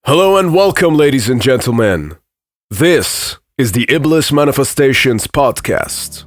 Hello and welcome, ladies and gentlemen. This is the Iblis Manifestations Podcast.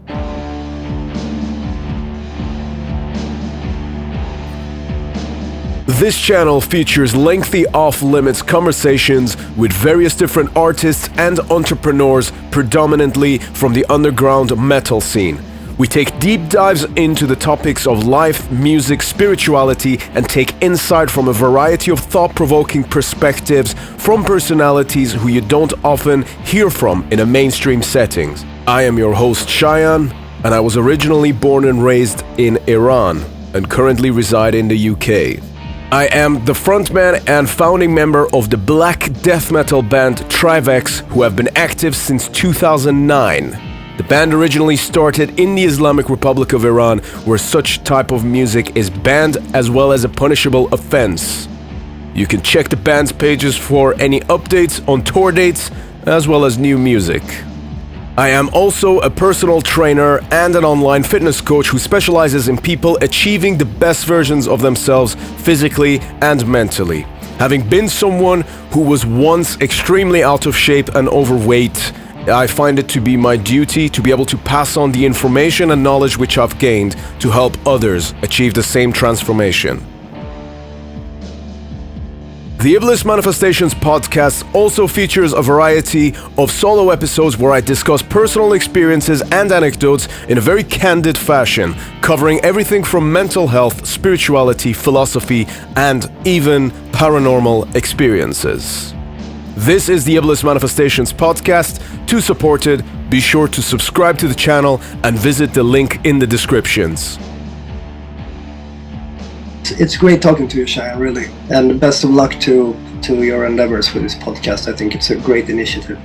This channel features lengthy off-limits conversations with various different artists and entrepreneurs, predominantly from the underground metal scene. We take deep dives into the topics of life, music, spirituality, and take insight from a variety of thought-provoking perspectives from personalities who you don't often hear from in a mainstream settings. I am your host Shayan, and I was originally born and raised in Iran and currently reside in the UK. I am the frontman and founding member of the black death metal band Trivax, who have been active since 2009. The band originally started in the Islamic Republic of Iran, where such type of music is banned as well as a punishable offense. You can check the band's pages for any updates on tour dates as well as new music. I am also a personal trainer and an online fitness coach who specializes in people achieving the best versions of themselves physically and mentally. Having been someone who was once extremely out of shape and overweight, I find it to be my duty to be able to pass on the information and knowledge which I've gained to help others achieve the same transformation. The Iblis Manifestations Podcast also features a variety of solo episodes where I discuss personal experiences and anecdotes in a very candid fashion, covering everything from mental health, spirituality, philosophy, and even paranormal experiences. This is the Iblis Manifestations Podcast. To support it, be sure to subscribe to the channel and visit the link in the descriptions. It's great talking to you, Shayan, really. And best of luck to your endeavors for this podcast. I think it's a great initiative.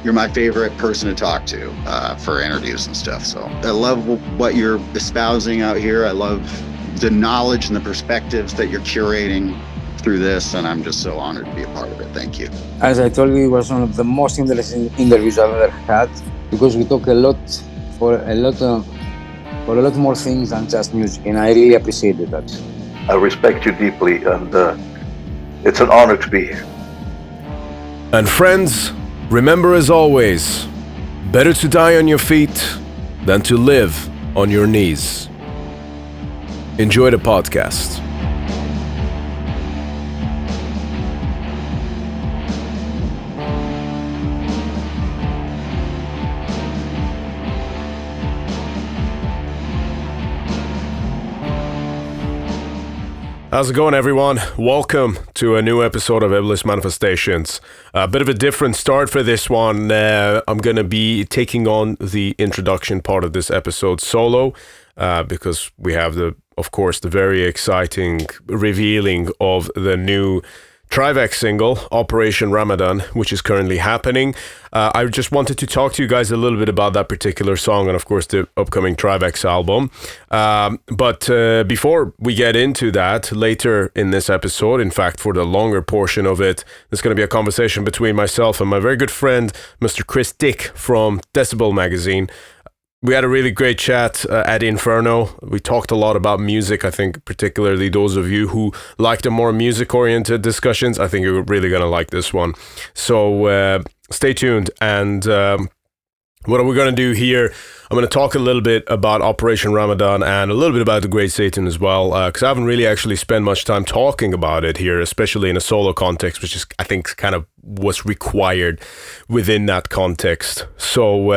You're my favorite person to talk to for interviews and stuff. So I love what you're espousing out here. I love the knowledge and the perspectives that you're curating through this, and I'm just so honored to be a part of it. Thank you. As I told you, it was one of the most interesting interviews I've ever had, because we talk a lot more things than just music, and I really appreciated that. I respect you deeply, and it's an honor to be here. And friends, remember as always, better to die on your feet than to live on your knees. Enjoy the podcast. How's it going, everyone? Welcome to a new episode of Iblis Manifestations. A bit of a different start for this one. I'm going to be taking on the introduction part of this episode solo because we have, of course, the very exciting revealing of the new Trivax single, Operation Ramadan, which is currently happening. I just wanted to talk to you guys a little bit about that particular song and, of course, the upcoming Trivax album. But before we get into that, later in this episode, in fact, for the longer portion of it, there's going to be a conversation between myself and my very good friend, Mr. Chris Dick from Decibel Magazine. We had a really great chat at Inferno. We talked a lot about music. I think particularly those of you who like the more music-oriented discussions, I think you're really going to like this one. So stay tuned. And what are we going to do here? I'm going to talk a little bit about Operation Ramadan and a little bit about the Great Satan as well, because I haven't really actually spent much time talking about it here, especially in a solo context, which is, I think, kind of was required within that context. So,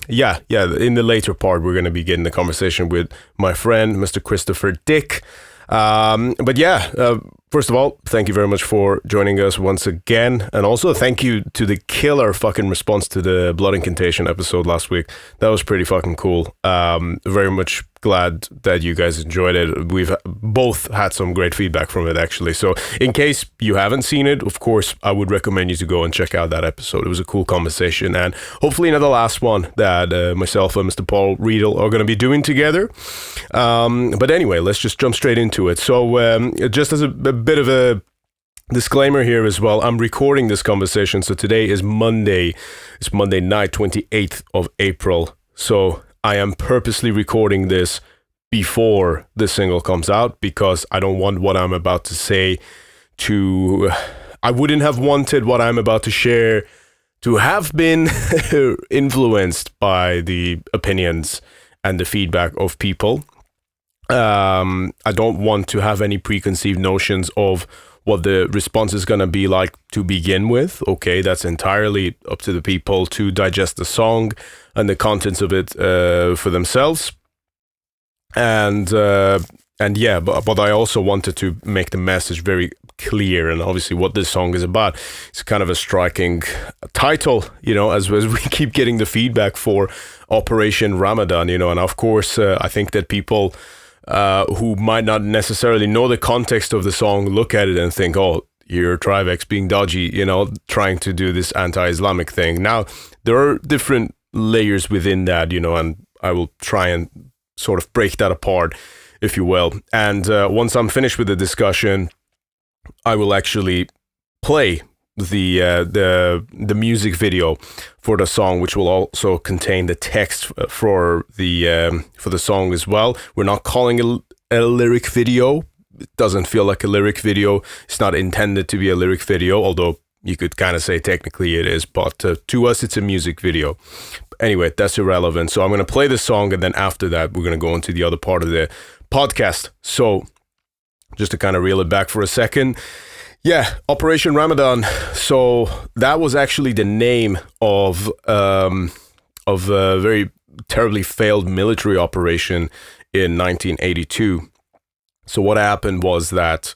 yeah, in the later part, we're going to be getting the conversation with my friend, Mr. Christopher Dick. But yeah, first of all, thank you very much for joining us once again. And also thank you to the killer fucking response to the Blood Incantation episode last week. That was pretty fucking cool. Very much glad that you guys enjoyed it. We've both had some great feedback from it, actually. So in case you haven't seen it, of course, I would recommend you to go and check out that episode. It was a cool conversation, and hopefully not the last one that myself and Mr. Paul Riedel are going to be doing together. But anyway, let's just jump straight into it. So just as a bit of a disclaimer here as well, I'm recording this conversation. So today is Monday. It's Monday night, 28th of April. So I am purposely recording this before the single comes out because I don't want what I'm about to say to I wouldn't have wanted what I'm about to share to have been influenced by the opinions and the feedback of people. I don't want to have any preconceived notions of what the response is going to be like to begin with. Okay, that's entirely up to the people to digest the song and the contents of it for themselves. And yeah, but I also wanted to make the message very clear, and obviously what this song is about. It's kind of a striking title, you know, as we keep getting the feedback for Operation Ramadan, you know, and of course I think that people who might not necessarily know the context of the song look at it and think, oh, you're Trivax being dodgy, you know, trying to do this anti-Islamic thing. Now, there are different layers within that, you know, and I will try and sort of break that apart, if you will. And once I'm finished with the discussion, I will actually play the music video for the song, which will also contain the text for the song as well. We're not calling it a lyric video. It doesn't feel like a lyric video. It's not intended to be a lyric video, although you could kind of say technically it is, but to us it's a music video. Anyway, that's irrelevant. So I'm going to play the song, and then after that we're going to go into the other part of the podcast. So just to kind of reel it back for a second. Yeah, Operation Ramadan. So that was actually the name of a very terribly failed military operation in 1982. So what happened was that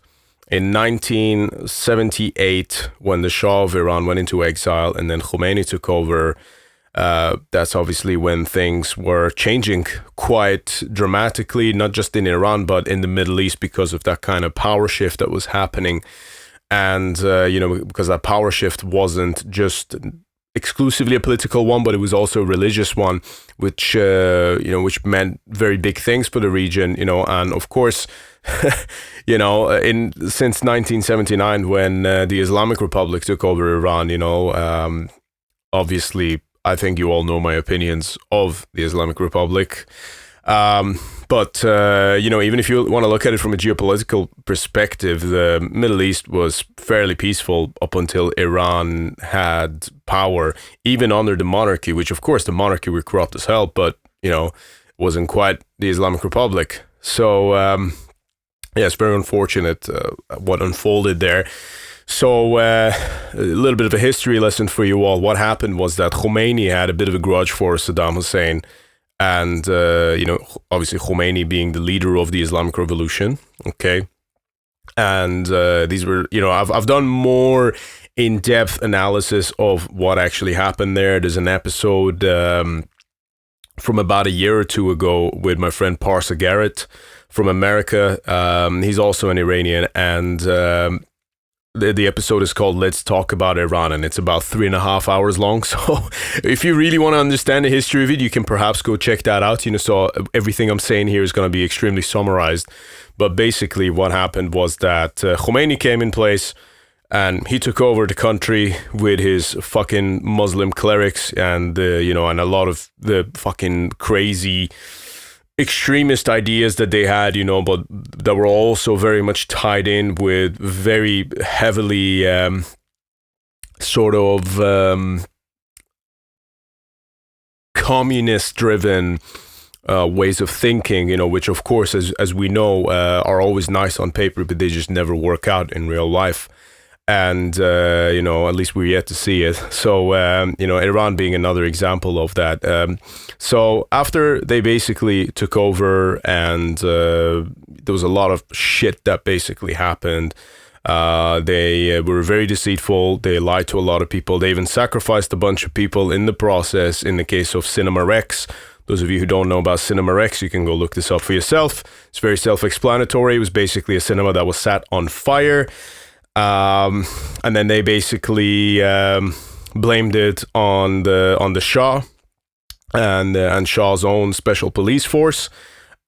in 1978, when the Shah of Iran went into exile and then Khomeini took over, that's obviously when things were changing quite dramatically, not just in Iran, but in the Middle East, because of that kind of power shift that was happening. And, you know, because that power shift wasn't just exclusively a political one, but it was also a religious one, which, you know, which meant very big things for the region, you know, and of course, you know, since 1979, when the Islamic Republic took over Iran, you know, obviously, I think you all know my opinions of the Islamic Republic. But you know, even if you want to look at it from a geopolitical perspective, the Middle East was fairly peaceful up until Iran had power, even under the monarchy, which of course the monarchy were corrupt as hell, but, you know, wasn't quite the Islamic Republic. So, yeah, it's very unfortunate what unfolded there. So a little bit of a history lesson for you all. What happened was that Khomeini had a bit of a grudge for Saddam Hussein. And, you know, obviously Khomeini being the leader of the Islamic Revolution, okay? And these were, you know, I've done more in-depth analysis of what actually happened there. There's an episode from about a year or two ago with my friend Parsa Garrett from America. He's also an Iranian, and the episode is called Let's Talk About Iran, and it's about 3.5 hours long. So if you really want to understand the history of it, you can perhaps go check that out. You know, so everything I'm saying here is going to be extremely summarized. But basically what happened was that Khomeini came in place, and he took over the country with his fucking Muslim clerics and, you know, and a lot of the fucking crazy extremist ideas that they had, you know, but that were also very much tied in with very heavily sort of communist-driven ways of thinking, you know, which of course, as we know, are always nice on paper, but they just never work out in real life. And, you know, at least we're yet to see it. So, you know, Iran being another example of that. So after they basically took over, and there was a lot of shit that basically happened. They were very deceitful. They lied to a lot of people. They even sacrificed a bunch of people in the process. In the case of Cinema Rex, those of you who don't know about Cinema Rex, you can go look this up for yourself. It's very self-explanatory. It was basically a cinema that was set on fire. And then they basically blamed it on the Shah and Shah's own special police force,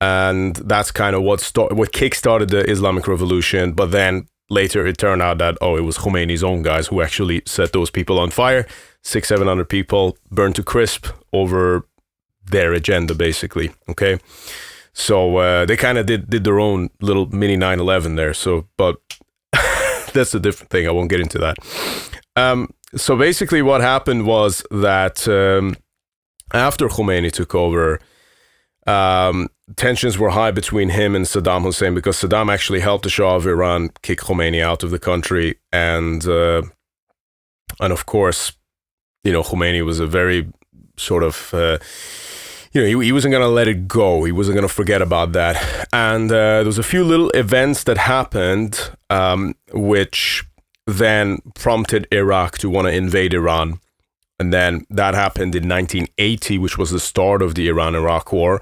and that's kind of what kickstarted the Islamic Revolution. But then later it turned out that it was Khomeini's own guys who actually set those people on fire. 600-700 people burned to crisp over their agenda, basically. Okay, so they kind of did their own little mini 9/11 there. So, but that's a different thing. I won't get into that. So basically what happened was that after Khomeini took over, tensions were high between him and Saddam Hussein, because Saddam actually helped the Shah of Iran kick Khomeini out of the country. And of course, Khomeini was a very sort of... he wasn't going to let it go. He wasn't going to forget about that. And there was a few little events that happened, which then prompted Iraq to want to invade Iran. And then that happened in 1980, which was the start of the Iran-Iraq war.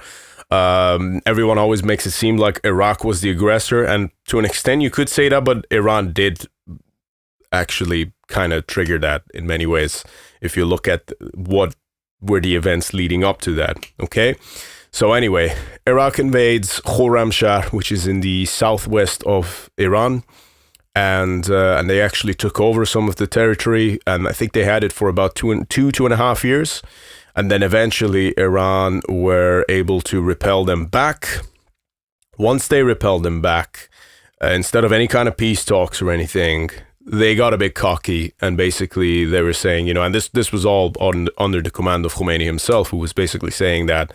Everyone always makes it seem like Iraq was the aggressor. And to an extent, you could say that, but Iran did actually kind of trigger that in many ways, if you look at what were the events leading up to that. Okay, so anyway, Iraq invades Khorramshahr, which is in the southwest of Iran, and they actually took over some of the territory, and I think they had it for about two and a half years, and then eventually Iran were able to repel them back. Once they repelled them back, instead of any kind of peace talks or anything, they got a bit cocky, and basically they were saying, and this was all under the command of Khomeini himself, who was basically saying that,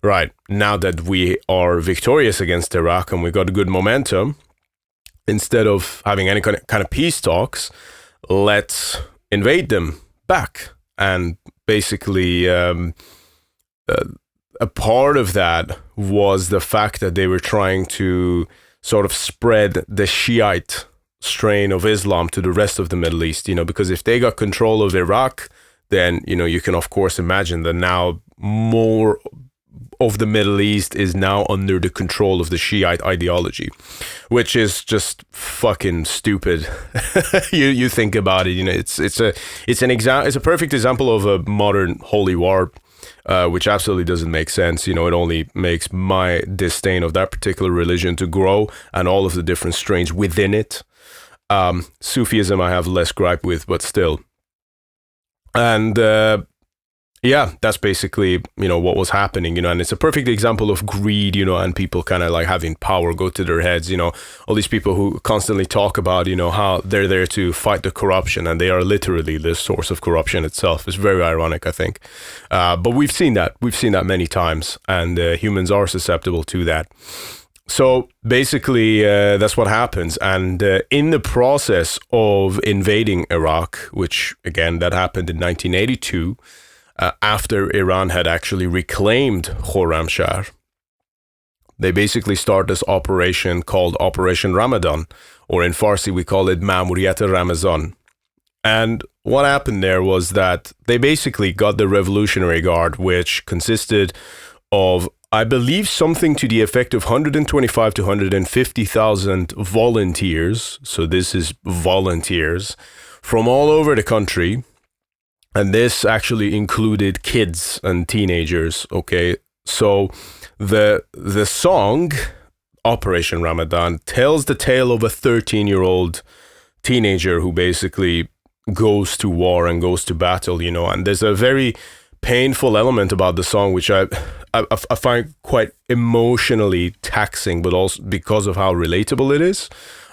right, now that we are victorious against Iraq and we got a good momentum, instead of having any kind of peace talks, let's invade them back. And basically a part of that was the fact that they were trying to sort of spread the Shiite strain of Islam to the rest of the Middle East, because if they got control of Iraq, then, you can of course imagine that now more of the Middle East is now under the control of the Shiite ideology, which is just fucking stupid. you think about it, it's a perfect example of a modern holy war, which absolutely doesn't make sense. It only makes my disdain of that particular religion to grow, and all of the different strains within it. Sufism I have less gripe with, but still. And that's basically, what was happening, and it's a perfect example of greed, and people kind of like having power go to their heads, all these people who constantly talk about, how they're there to fight the corruption, and they are literally the source of corruption itself. It's very ironic, I think. But we've seen that many times, and humans are susceptible to that. So basically, that's what happens. And in the process of invading Iraq, which again, that happened in 1982, after Iran had actually reclaimed Khorramshahr, they basically started this operation called Operation Ramadan, or in Farsi, we call it Ma'muriyat Ramazan. And what happened there was that they basically got the Revolutionary Guard, which consisted of, I believe, something to the effect of 125 to 150,000 volunteers. So this is volunteers from all over the country. And this actually included kids and teenagers. Okay. So the song Operation Ramadan tells the tale of a 13-year-old teenager who basically goes to war and goes to battle, and there's a very painful element about the song, which I find quite emotionally taxing, but also because of how relatable it is.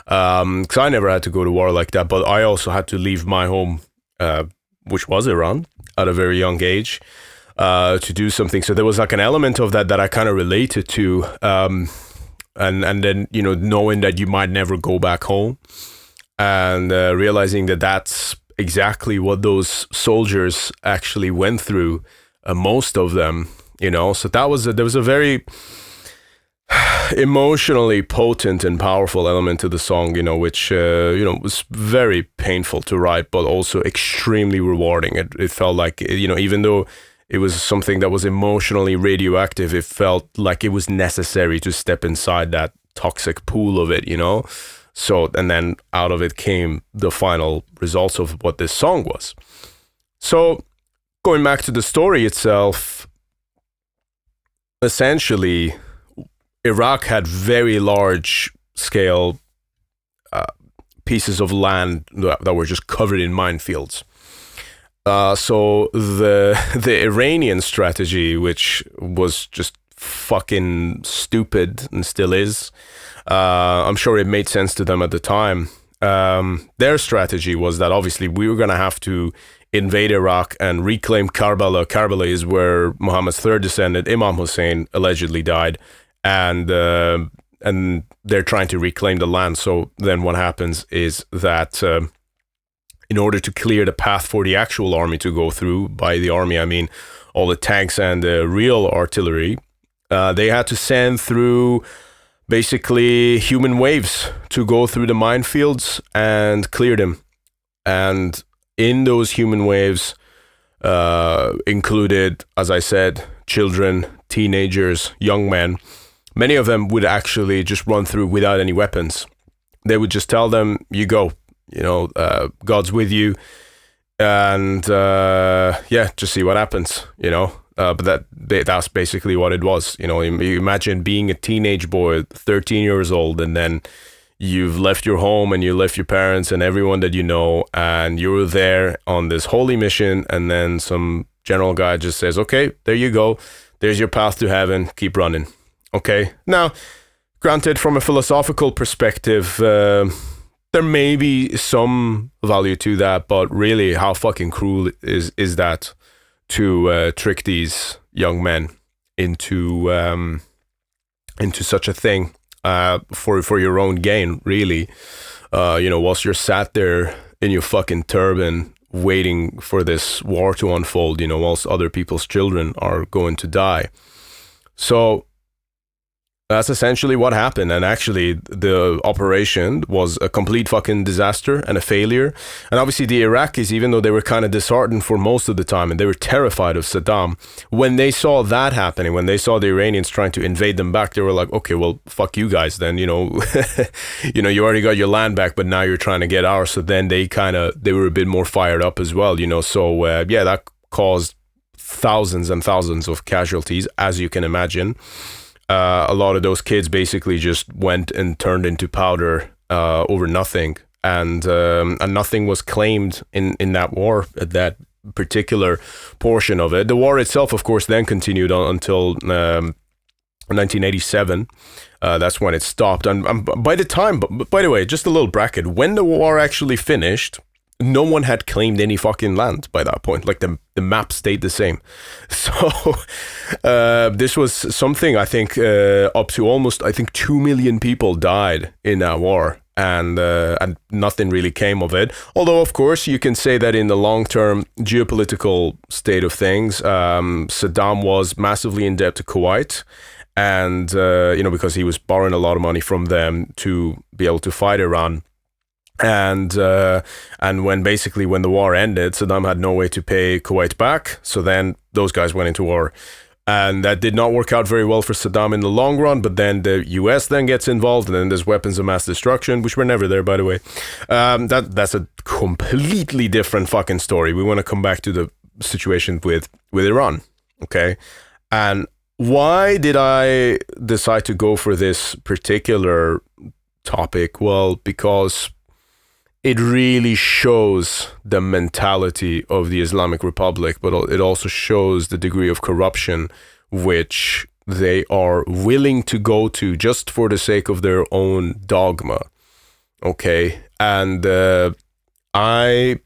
Because I never had to go to war like that, but I also had to leave my home, which was Iran, at a very young age, to do something. So there was like an element of that I kind of related to, and then knowing that you might never go back home, and realizing that that's exactly what those soldiers actually went through, most of them, so there was a very emotionally potent and powerful element to the song, which was very painful to write, but also extremely rewarding. It felt like, even though it was something that was emotionally radioactive, it felt like it was necessary to step inside that toxic pool of it, So, and then out of it came the final results of what this song was. So, going back to the story itself, essentially, Iraq had very large scale pieces of land that were just covered in minefields. So the Iranian strategy, which was just fucking stupid and still is, I'm sure it made sense to them at the time, their strategy was that obviously we were going to have to invade Iraq and reclaim Karbala. Karbala is where Muhammad's third descendant, Imam Hussein, allegedly died, and they're trying to reclaim the land. So then what happens is that in order to clear the path for the actual army to go through, by the army I mean all the tanks and the real artillery, they had to send through basically human waves to go through the minefields and clear them. And in those human waves included, as I said, children, teenagers, young men. Many of them would actually just run through without any weapons. They would just tell them, you go, God's with you, and just see what happens, but that's basically what it was. You imagine being a teenage boy, 13 years old, and then you've left your home and you left your parents and everyone that you know, and you're there on this holy mission, and then some general guy just says, okay, there you go, there's your path to heaven, keep running. Okay, now granted, from a philosophical perspective, there may be some value to that, but really, how fucking cruel is that to trick these young men into such a thing for your own gain, really? Whilst you're sat there in your fucking turban waiting for this war to unfold, whilst other people's children are going to die. So that's essentially what happened. And actually, the operation was a complete fucking disaster and a failure. And obviously, the Iraqis, even though they were kind of disheartened for most of the time and they were terrified of Saddam, when they saw that happening, when they saw the Iranians trying to invade them back, they were like, okay, well, fuck you guys then. You already got your land back, but now you're trying to get ours. So then they were a bit more fired up as well, So that caused thousands and thousands of casualties, as you can imagine. A lot of those kids basically just went and turned into powder over nothing, and nothing was claimed in that war, at that particular portion of it. The war itself, of course, then continued on until 1987. That's when it stopped. And by the way, just a little bracket, when the war actually finished, no one had claimed any fucking land by that point. Like the map stayed the same. So this was something, I think, up to almost, 2 million people died in that war, and nothing really came of it. Although, of course, you can say that in the long-term geopolitical state of things, Saddam was massively in debt to Kuwait, and because he was borrowing a lot of money from them to be able to fight Iran. And when the war ended, Saddam had no way to pay Kuwait back. So then those guys went into war, and that did not work out very well for Saddam in the long run. But then the US then gets involved, and then there's weapons of mass destruction, which were never there, by the way. That's a completely different fucking story. We want to come back to the situation with Iran, okay? And why did I decide to go for this particular topic? Well, because it really shows the mentality of the Islamic Republic, but it also shows the degree of corruption which they are willing to go to just for the sake of their own dogma. Okay? And I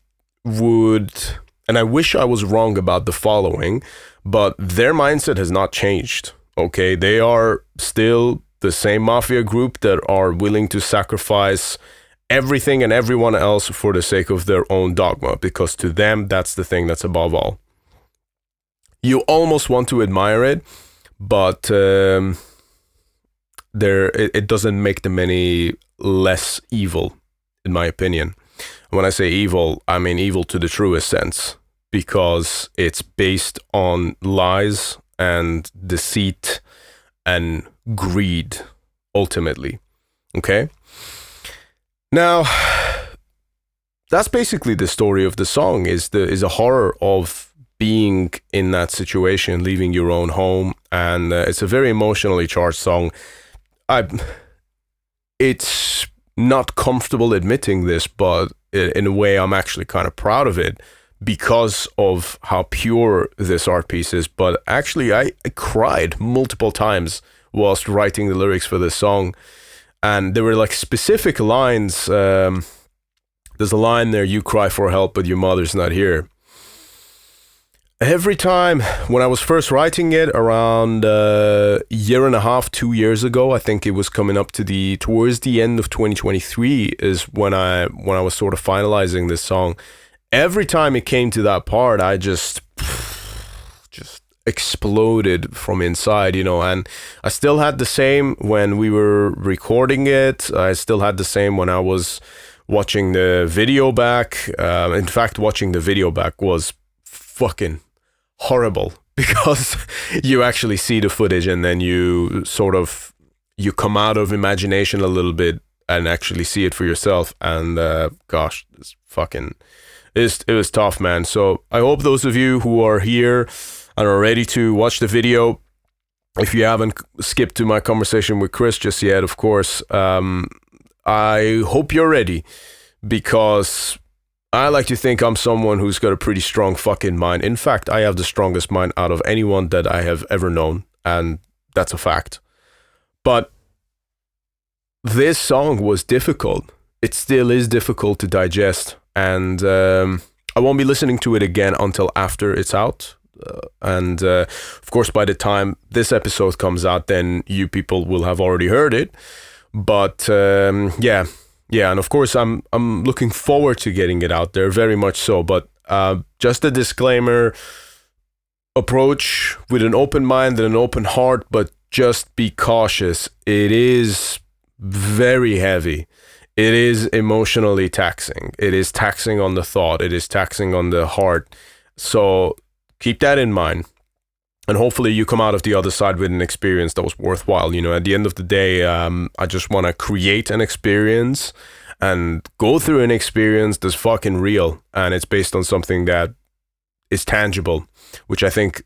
wish I was wrong about the following, but their mindset has not changed. Okay? They are still the same mafia group that are willing to sacrifice everything and everyone else for the sake of their own dogma, because to them, that's the thing that's above all. You almost want to admire it, but it doesn't make them any less evil, in my opinion. When I say evil, I mean evil to the truest sense, because it's based on lies and deceit and greed, ultimately. Okay? Now, that's basically the story of the song, is a horror of being in that situation, leaving your own home, and it's a very emotionally charged song. It's not comfortable admitting this, but in a way I'm actually kind of proud of it because of how pure this art piece is. But actually I cried multiple times whilst writing the lyrics for this song. And there were like specific lines There's a line there, you cry for help, but your mother's not here. Every time when I was first writing it around a year and a half, 2 years ago, I think it was coming up to towards the end of 2023 is when I was sort of finalizing this song. Every time it came to that part, I just exploded from inside, and I still had the same when we were recording it. I still had the same when I was watching the video back. In fact, watching the video back was fucking horrible because you actually see the footage and then you come out of imagination a little bit and actually see it for yourself. And gosh, it was tough, man. So I hope those of you who are here and are ready to watch the video, if you haven't skipped to my conversation with Chris just yet, of course, I hope you're ready, because I like to think I'm someone who's got a pretty strong fucking mind. In fact, I have the strongest mind out of anyone that I have ever known, and that's a fact. But this song was difficult. It still is difficult to digest, and I won't be listening to it again until after it's out. And of course, by the time this episode comes out, then you people will have already heard it. But yeah, and of course, I'm looking forward to getting it out there, very much so. But just a disclaimer: approach with an open mind and an open heart, but just be cautious. It is very heavy. It is emotionally taxing. It is taxing on the thought. It is taxing on the heart. So keep that in mind. And hopefully you come out of the other side with an experience that was worthwhile. At the end of the day, I just want to create an experience and go through an experience that's fucking real. And it's based on something that is tangible, which I think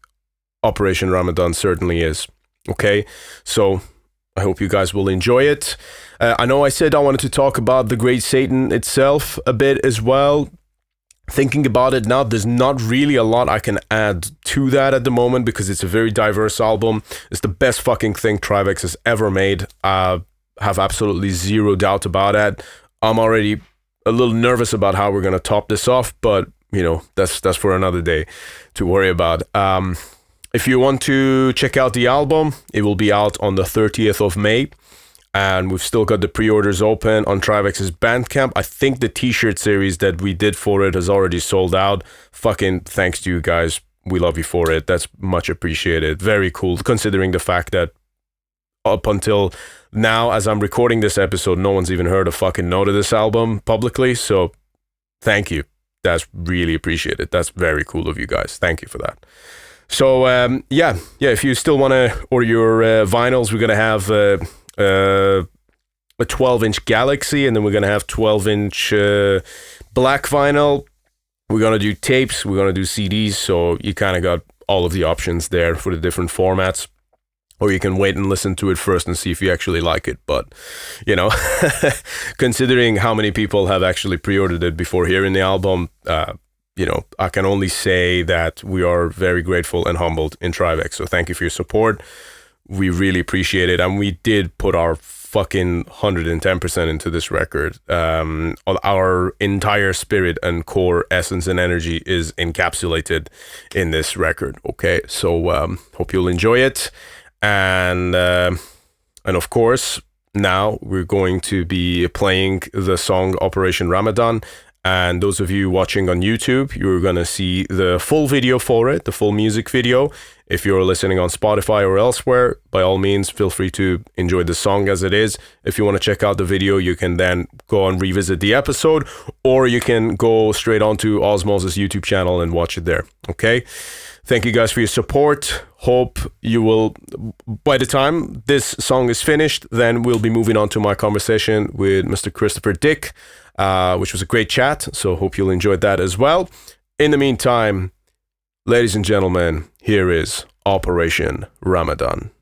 Operation Ramadan certainly is. Okay? So I hope you guys will enjoy it. I know I said I wanted to talk about the Great Satan itself a bit as well. Thinking about it now, there's not really a lot I can add to that at the moment because it's a very diverse album. It's the best fucking thing Trivax has ever made. I have absolutely zero doubt about that. I'm already a little nervous about how we're going to top this off, but that's for another day to worry about. If you want to check out the album, it will be out on the 30th of May. And we've still got the pre-orders open on Trivax's Bandcamp. I think the t-shirt series that we did for it has already sold out. Fucking thanks to you guys. We love you for it. That's much appreciated. Very cool, considering the fact that up until now, as I'm recording this episode, no one's even heard a fucking note of this album publicly. So thank you. That's really appreciated. That's very cool of you guys. Thank you for that. So yeah, if you still want to order your vinyls, we're going to have a 12-inch Galaxy, and then we're going to have 12-inch black vinyl. We're going to do tapes. We're going to do CDs. So you kind of got all of the options there for the different formats. Or you can wait and listen to it first and see if you actually like it. But, considering how many people have actually pre-ordered it before hearing the album, I can only say that we are very grateful and humbled in Trivax. So thank you for your support. We really appreciate it. And we did put our fucking 110% into this record. Our entire spirit and core essence and energy is encapsulated in this record. Okay, so hope you'll enjoy it. And of course, now we're going to be playing the song Operation Ramadan. And those of you watching on YouTube, you're going to see the full video for it, the full music video. If you're listening on Spotify or elsewhere, by all means, feel free to enjoy the song as it is. If you want to check out the video, you can then go and revisit the episode, or you can go straight onto Osmos's YouTube channel and watch it there. Okay? Thank you guys for your support. Hope you will, by the time this song is finished, then we'll be moving on to my conversation with Mr. Christopher Dick, which was a great chat. So hope you'll enjoy that as well. In the meantime, ladies and gentlemen, here is Operation Ramadan.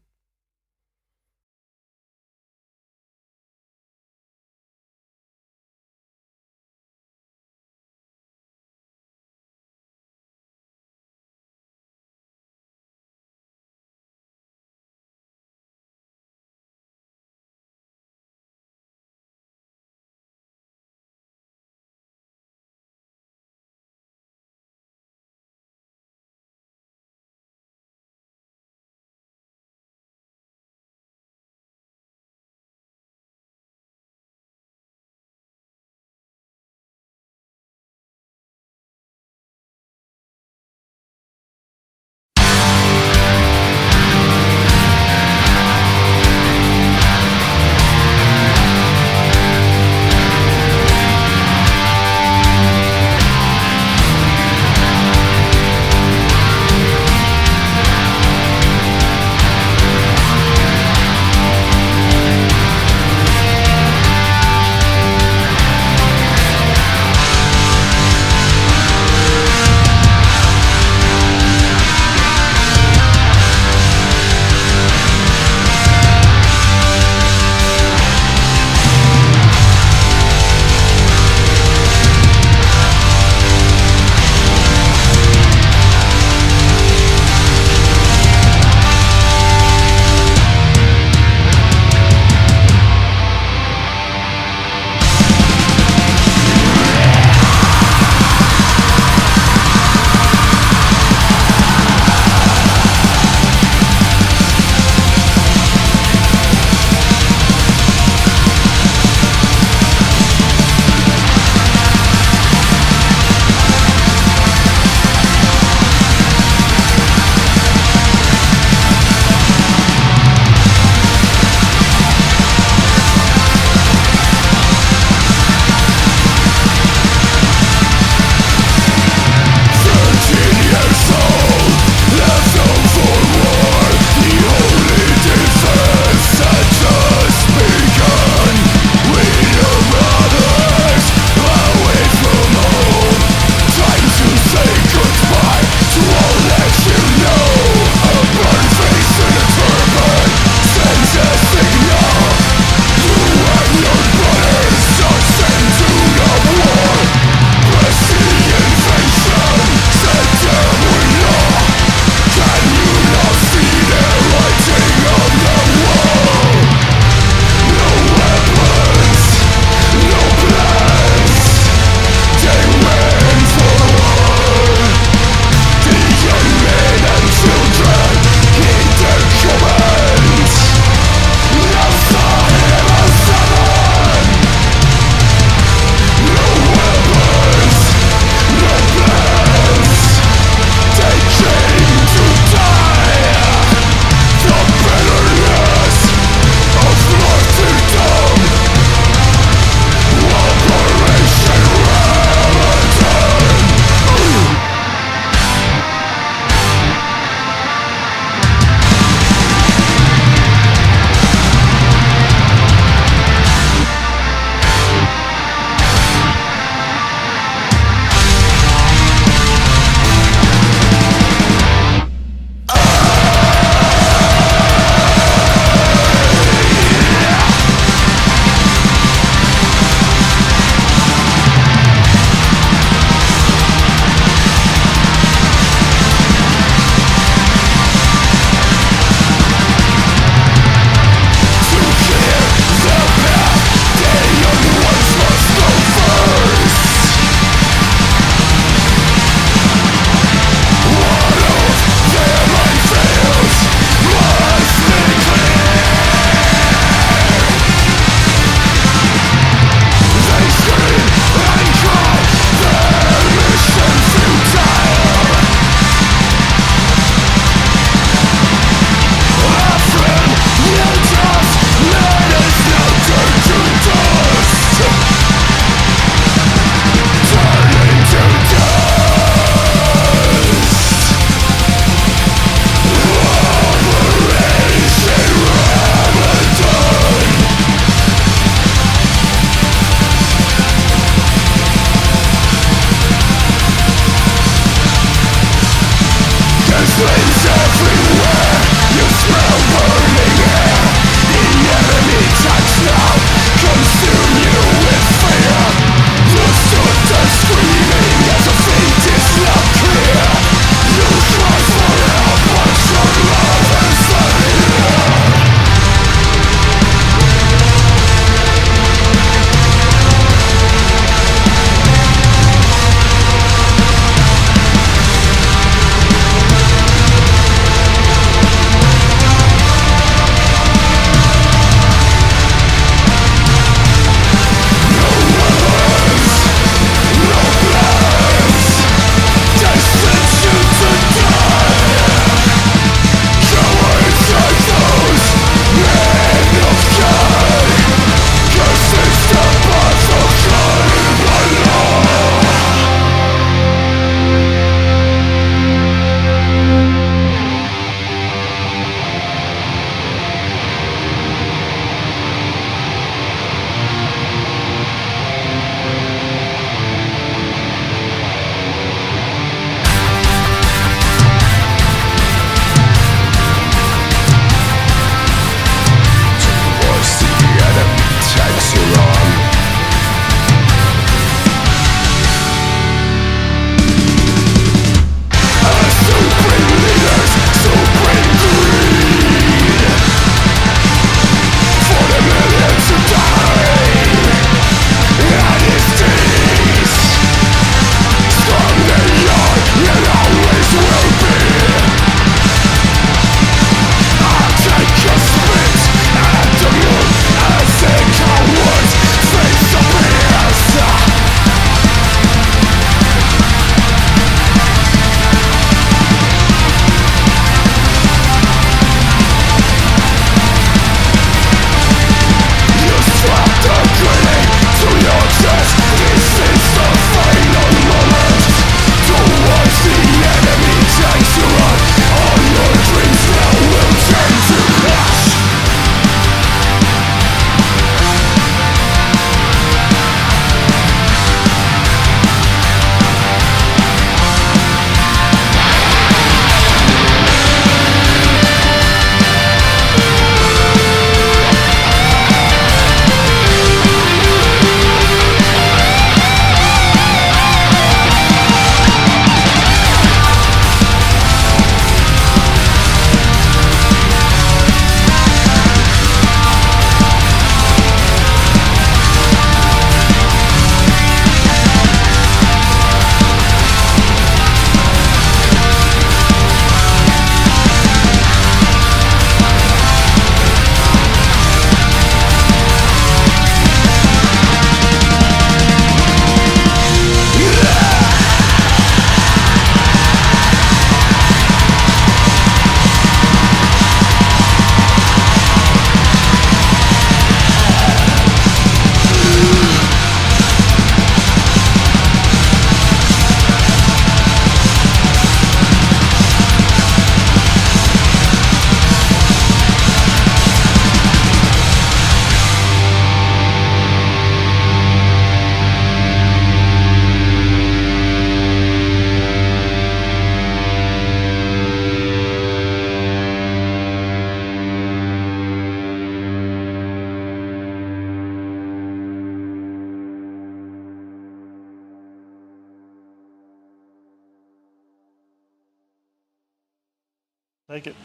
Take it.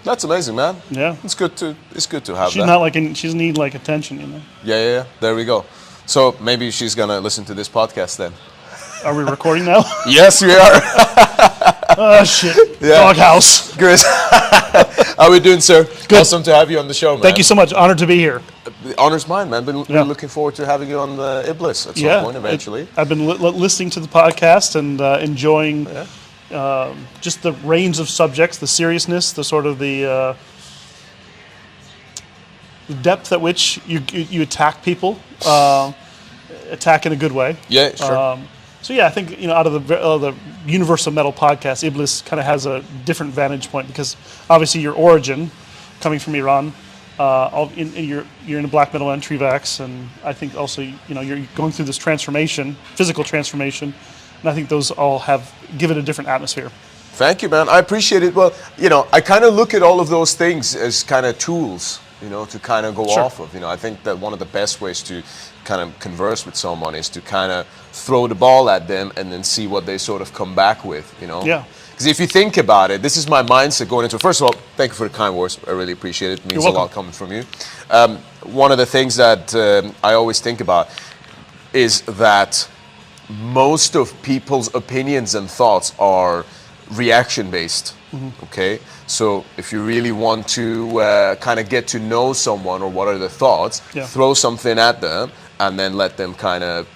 That's amazing, man. Yeah. It's good to have She's that. not like she doesn't need like attention, you know. Yeah. There we go. So maybe she's gonna listen to this podcast then. Are we recording now? Yes, we are. Oh shit. Yeah. Doghouse. Chris, how are we doing, sir? Good. Awesome to have you on the show, man. Thank you so much. Honored to be here. The honor's mine, man. Been Yeah. looking forward to having you on the Iblis at some point eventually. I've been listening to the podcast and enjoying just the range of subjects, the seriousness, the sort of the depth at which you attack people, attack in a good way. Yeah, sure. So yeah, I think out of the Universal Metal podcast, Iblis kind of has a different vantage point because obviously your origin, coming from Iran, you're in the black metal and Trivax, and I think also you're going through this transformation, physical transformation, and I think those all give it a different atmosphere. Thank you, man. I appreciate it. Well, I kind of look at all of those things as kind of tools, to kind of go off of. I think that one of the best ways to kind of converse with someone is to kind of throw the ball at them and then see what they sort of come back with, Yeah. Because if you think about it, this is my mindset going into it. First of all, thank you for the kind words. I really appreciate it. It means a lot coming from you. One of the things that I always think about is that most of people's opinions and thoughts are reaction-based, okay? So if you really want to kind of get to know someone or what are their thoughts, throw something at them and then let them kind of,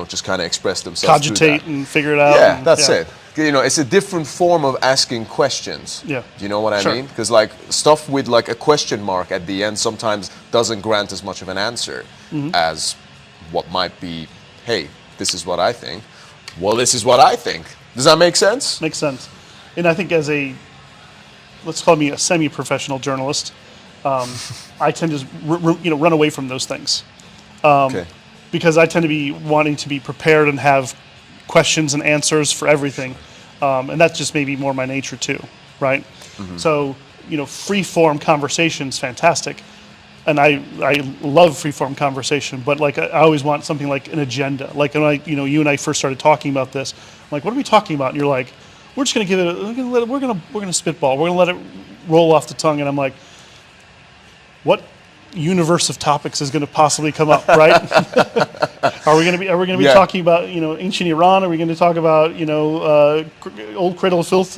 just kind of express themselves. Cogitate and figure it out. Yeah, that's it. It's a different form of asking questions. Yeah. You know what I mean? Because like stuff with like a question mark at the end sometimes doesn't grant as much of an answer as what might be, hey, this is what I think. Well, this is what I think. Does that make sense? Makes sense. And I think as let's call me a semi-professional journalist, I tend to run away from those things. Because I tend to be wanting to be prepared and have questions and answers for everything. And that's just maybe more my nature too, right? So, free-form conversation's fantastic. And I love free-form conversation, but like I always want something like an agenda. Like when you and I first started talking about this, I'm like, what are we talking about? And you're like, we're just gonna give it. We're gonna spitball. We're gonna let it roll off the tongue. And I'm like, what universe of topics is going to possibly come up, right? Are we going to be talking about ancient Iran? Are we going to talk about old Cradle of Filth?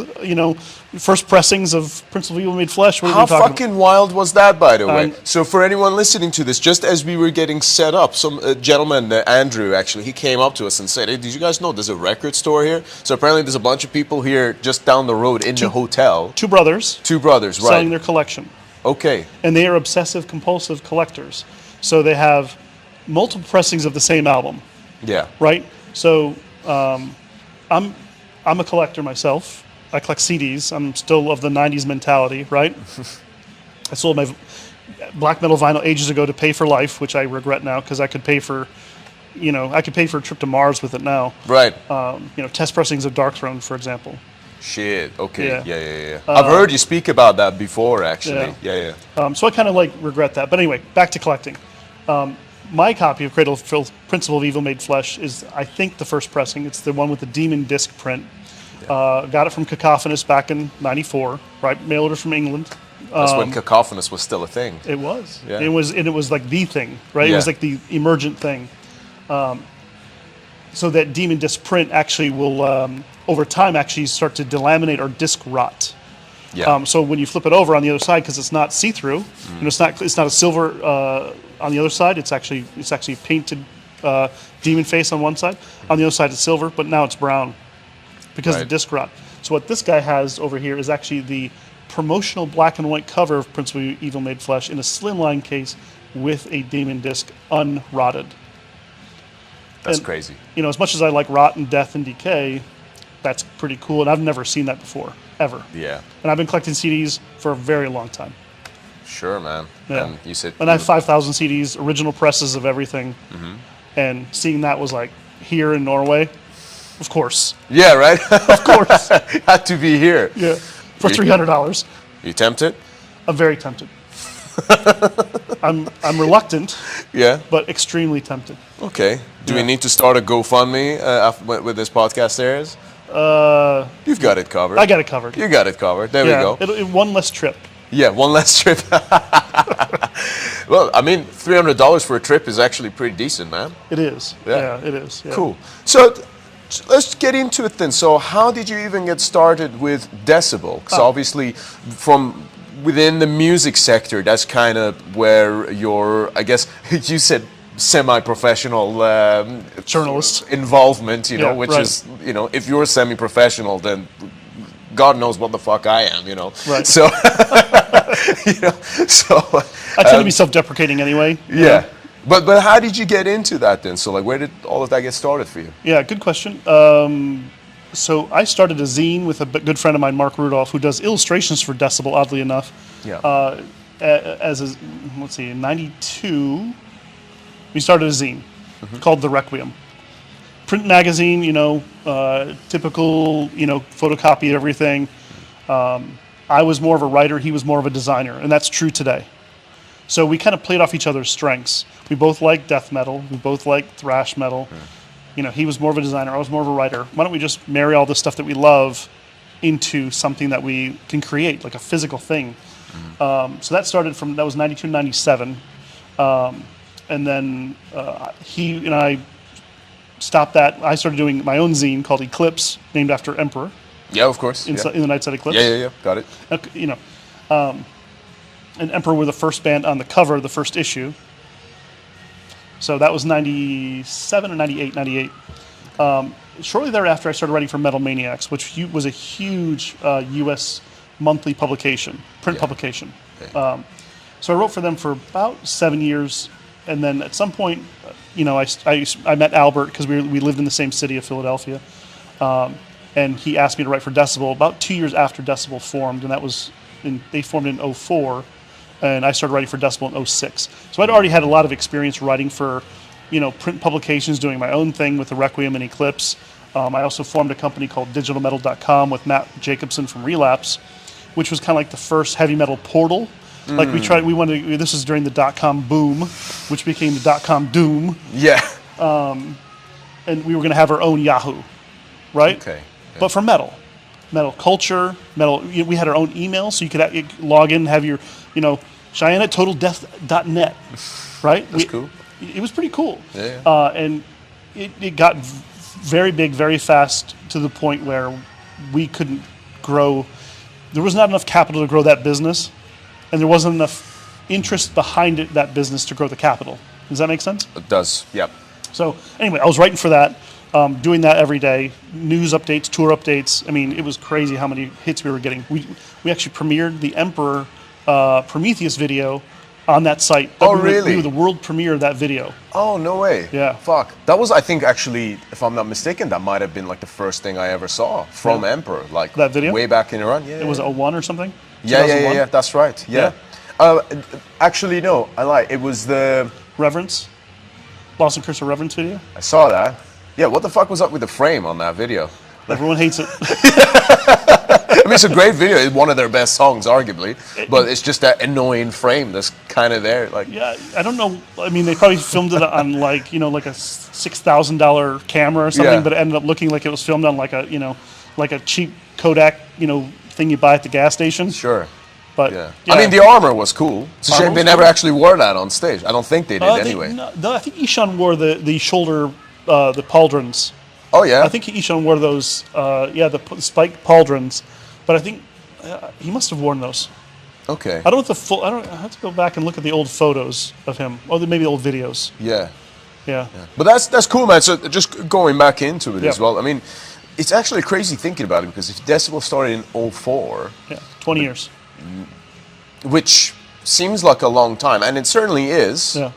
First pressings of Prince of Evil Made Flesh. What are How we talking fucking wild was that, by the way? So for anyone listening to this, just as we were getting set up, some gentleman, Andrew, actually, he came up to us and said, "Hey, did you guys know there's a record store here?" So apparently there's a bunch of people here just down the road in the hotel. Two brothers, right? Selling their collection. Okay. And they are obsessive compulsive collectors. So they have multiple pressings of the same album. Yeah. Right? So I'm a collector myself. I collect CDs. I'm still of the 90s mentality, right? I sold my black metal vinyl ages ago to pay for life, which I regret now because I could pay for a trip to Mars with it now. Right. Test pressings of Darkthrone, for example. Shit. Okay. Yeah. I've heard you speak about that before, actually. Yeah. So I kind of regret that. But anyway, back to collecting. My copy of Cradle of Filth, Principle of Evil Made Flesh is, I think, the first pressing. It's the one with the demon disc print. Got it from Cacophonous back in '94. Right, mail order from England. That's when Cacophonous was still a thing. It was. Yeah. It was like the thing, right? Yeah. It was like the emergent thing. So that demon disc print actually will, over time, actually start to delaminate or disc rot. Yeah. So when you flip it over on the other side, because it's not see-through, it's not a silver on the other side. It's actually painted demon face on one side. On the other side, it's silver, but now it's brown because of the disc rot. So what this guy has over here is actually the promotional black and white cover of Prince of Evil Made Flesh in a slimline case with a demon disc unrotted. That's crazy. As much as I like rot and death and decay, that's pretty cool, and I've never seen that before, ever. Yeah. And I've been collecting CDs for a very long time. Sure, man. Yeah. And you said. And I have 5,000 CDs, original presses of everything. Mm-hmm. And seeing that was like here in Norway, of course. Yeah, right. Of course. Had to be here. Yeah. For $300. You tempted? I'm very tempted. I'm reluctant. Yeah. But extremely tempted. Okay. Do we need to start a GoFundMe with this podcast airs? You've got it covered. I got it covered. You got it covered. There we go. One less trip. Yeah, one less trip. Well, I mean, $300 for a trip is actually pretty decent, man. It is. Yeah, it is. Yeah. Cool. So let's get into it then. So how did you even get started with Decibel? Because obviously from within the music sector, that's kind of where your, I guess, you said semi-professional journalist involvment, which is, if you're semi-professional, then God knows what the fuck I am, Right. So, I tend to be self-deprecating anyway. Yeah. But how did you get into that then? So where did all of that get started for you? Yeah, good question. So I started a zine with a good friend of mine, Mark Rudolph, who does illustrations for Decibel, oddly enough. Yeah. In '92, we started a zine called The Requiem. print magazine, typical, photocopy everything. I was more of a writer, he was more of a designer, and that's true today. So we kind of played off each other's strengths. We both like death metal, we both like thrash metal. He was more of a designer, I was more of a writer. Why don't we just marry all the stuff that we love into something that we can create, like a physical thing. So that was 92, 97. And then he and I stopped that. I started doing my own zine called Eclipse, named after Emperor. Yeah, of course. In the Nightside Eclipse. Yeah. Got it. And Emperor were the first band on the cover of the first issue. So that was 97 or 98. Shortly thereafter, I started writing for Metal Maniacs, which was a huge U.S. monthly publication, print publication. Okay. So I wrote for them for about 7 years, and then at some point, I met Albert because we lived in the same city of Philadelphia, and he asked me to write for Decibel about 2 years after Decibel formed, and they formed in 2004, and I started writing for Decibel in 2006. So I'd already had a lot of experience writing for, print publications, doing my own thing with the Requiem and Eclipse. I also formed a company called digitalmetal.com with Matt Jacobson from Relapse, which was kind of like the first heavy metal portal. Like this was during the .com boom, which became the .com doom. Yeah. And we were going to have our own Yahoo, right? Okay. But for metal culture, we had our own email, so you could log in and have your, Shayan at totaldeath.net, right? That's cool. It was pretty cool. Yeah. And it got very big, very fast, to the point where we couldn't grow. There was not enough capital to grow that business, and there wasn't enough interest behind that business to grow the capital. Does that make sense? It does, yep. So anyway, I was writing for that, doing that every day, news updates, tour updates. I mean, it was crazy how many hits we were getting. We actually premiered the Emperor Prometheus video on that site. Oh, really? We were the world premiere of that video. Oh, no way. Yeah. Fuck. That was, I think, actually, if I'm not mistaken, that might have been like the first thing I ever saw from Emperor. Like that video? Way back in Iran. Yeah. It was 01 or something? Yeah. That's right. Yeah. Actually, no, I lie. It was the Reverence? Lost and Curse of Reverence video? I saw that. Yeah, what the fuck was up with the frame on that video? Everyone hates it. I mean, it's a great video. It's one of their best songs, arguably. But it's just that annoying frame that's kind of there. Like, yeah, I don't know. I mean, they probably filmed it on like a $6,000 camera or something, but it ended up looking like it was filmed on like a cheap Kodak, thing you buy at the gas station. Sure. But yeah. I mean, the armor was cool. It's a shame they never actually wore that on stage. I don't think they did anyway. I think Ishan wore the shoulder, the pauldrons. Oh, yeah? I think Ishan wore those, the spiked pauldrons. But I think he must have worn those. Okay. I have to go back and look at the old photos of him, or maybe old videos. Yeah. Yeah. But that's cool, man. So just going back into it as well. I mean, it's actually crazy thinking about it, because if Decibel started in 2004... Yeah, 20 years. Which seems like a long time, and it certainly is. Yeah.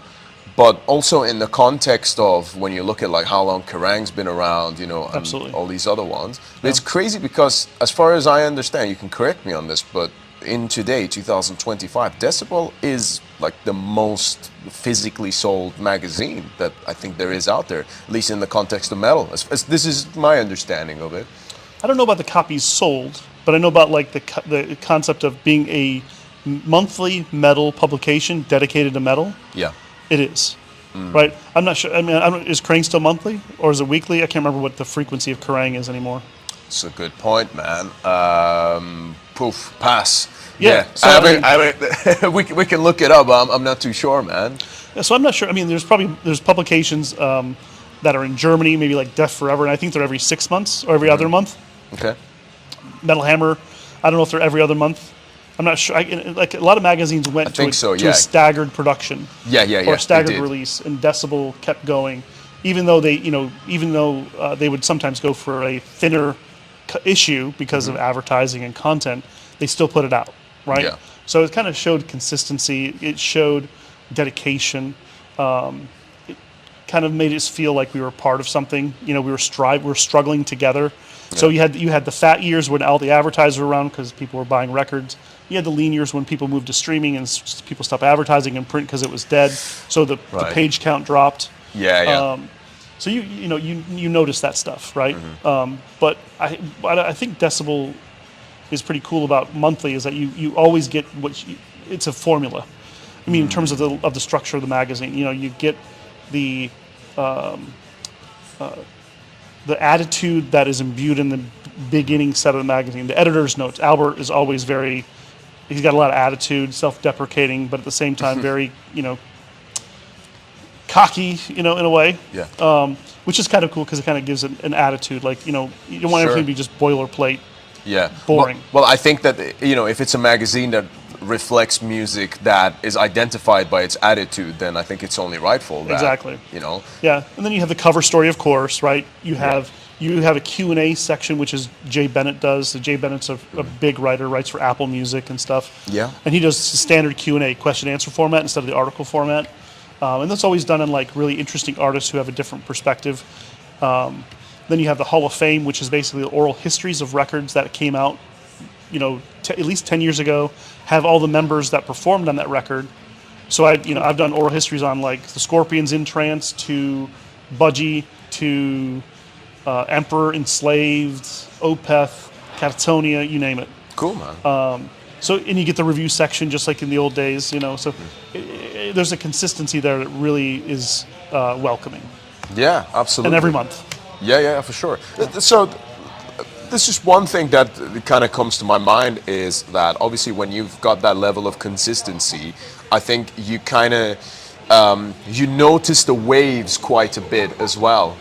But also in the context of when you look at like how long Kerrang's been around, and Absolutely. all these other ones. But it's crazy because, as far as I understand, you can correct me on this, but in today, 2025, Decibel is like the most physically sold magazine that I think there is out there, at least in the context of metal. This is my understanding of it. I don't know about the copies sold, but I know about like the concept of being a monthly metal publication dedicated to metal. Yeah. It is, right? I'm not sure. I mean, is Kerrang still monthly or is it weekly? I can't remember what the frequency of Kerrang is anymore. It's a good point, man. Pass. Yeah. So I mean, we can look it up. I'm not too sure, man. So I'm not sure. I mean, there's publications that are in Germany, maybe like Death Forever, and I think they're every 6 months or every other month. Okay. Metal Hammer, I don't know if they're every other month. I'm not sure. Like a lot of magazines went to a staggered production, or a staggered release, and Decibel kept going, even though they would sometimes go for a thinner issue because of advertising and content. They still put it out, right? Yeah. So it kind of showed consistency. It showed dedication. It kind of made us feel like we were part of something. We were struggling together. Yeah. So you had the fat years when all the advertisers were around because people were buying records. You had the lean years when people moved to streaming and people stopped advertising in print because it was dead. So the page count dropped. Yeah. So you notice that stuff, right? But I think Decibel is pretty cool about monthly is that you always get it's a formula. I mean, in terms of the structure of the magazine, you get the attitude that is imbued in the beginning set of the magazine. The editor's notes. Albert is always he's got a lot of attitude, self-deprecating, but at the same time very, cocky, in a way. Yeah. Which is kind of cool because it kind of gives an attitude. Like, you don't want everything to be just boilerplate. Yeah. Boring. Well, I think that, if it's a magazine that reflects music that is identified by its attitude, then I think it's only rightful that, Exactly. Yeah. And then you have the cover story, of course, right? You have a Q&A section, which is Jay Bennett does. So Jay Bennett's a big writer, writes for Apple Music and stuff. Yeah. And he does standard Q&A, question-answer format instead of the article format. And that's always done on like really interesting artists who have a different perspective. Then you have the Hall of Fame, which is basically the oral histories of records that came out, at least 10 years ago, have all the members that performed on that record. So I've done oral histories on like the Scorpions in Trance to Budgie to Emperor, Enslaved, Opeth, Catatonia, you name it. Cool, man. And you get the review section just like in the old days, So there's a consistency there that really is welcoming. Yeah, absolutely. And every month. Yeah, for sure. So this is one thing that kind of comes to my mind is that obviously when you've got that level of consistency, I think you kind of, you notice the waves quite a bit as well,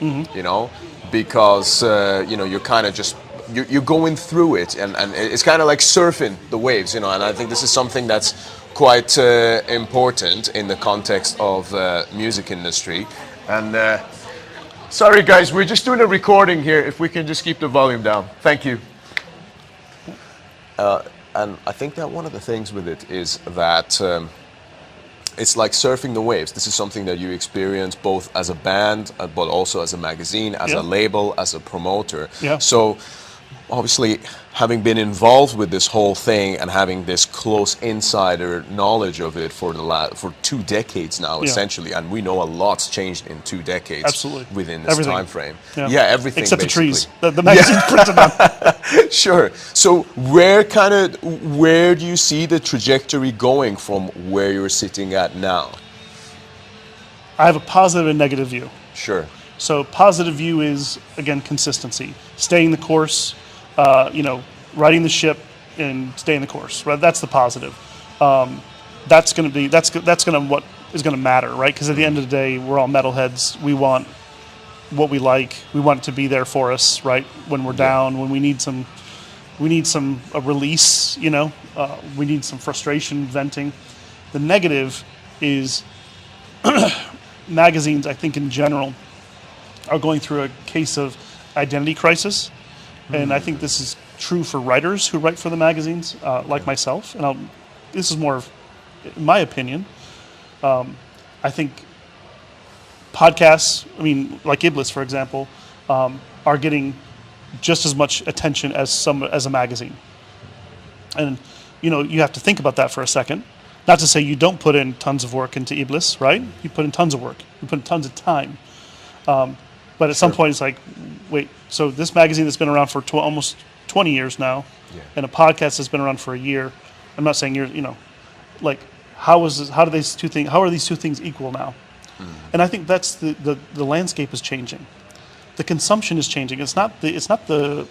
because, you're kind of just, you're going through it and it's kind of like surfing the waves, and I think this is something that's quite important in the context of music industry. And sorry guys, we're just doing a recording here. If we can just keep the volume down. Thank you. And I think that one of the things with it is that it's like surfing the waves. This is something that you experience both as a band, but also as a magazine, as a label, as a promoter. Yeah. So obviously, having been involved with this whole thing and having this close insider knowledge of it for 2 decades now, essentially, and we know a lot's changed in 2 decades. Absolutely. Within this time frame. Yeah, everything except basically. the trees. The magazine's printed on. Sure. So where do you see the trajectory going from where you're sitting at now? I have a positive and negative view. Sure. So positive view is, again, consistency. Staying the course, riding the ship and staying the course, right? That's the positive. That's going to what is going to matter, right? Because at the end of the day, we're all metalheads. We want what we like. We want it to be there for us, right? When we're down, when we need a release, we need some frustration venting. The negative is magazines, I think in general, are going through a case of identity crisis. And I think this is true for writers who write for the magazines, like myself. And this is more of, in my opinion, I think podcasts, like Iblis, for example, are getting just as much attention as a magazine. And, you have to think about that for a second. Not to say you don't put in tons of work into Iblis, right? You put in tons of work. You put in tons of time. But at some point, it's like, wait, so this magazine that's been around for almost 20 years now, and a podcast that's been around for a year, I'm not saying how are these two things equal now? And I think that's the landscape is changing. The consumption is changing. It's not the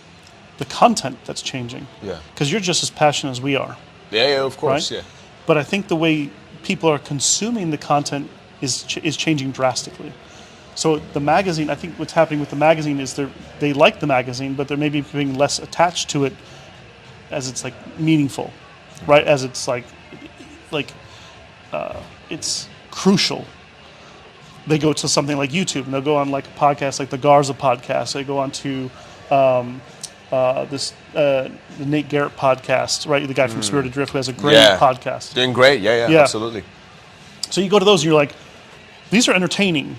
content that's changing. Yeah. Because you're just as passionate as we are. Yeah, of course, right? Yeah. But I think the way people are consuming the content is changing drastically. So the magazine, I think what's happening with the magazine is they like the magazine, but they're maybe being less attached to it as it's like meaningful, right? As it's like it's crucial. They go to something like YouTube and they'll go on like a podcast like the Garza podcast. They go on to the Nate Garrett podcast, right? The guy from Spirit Adrift who has a great podcast. Doing great, yeah, absolutely. So you go to those and you're like, these are entertaining.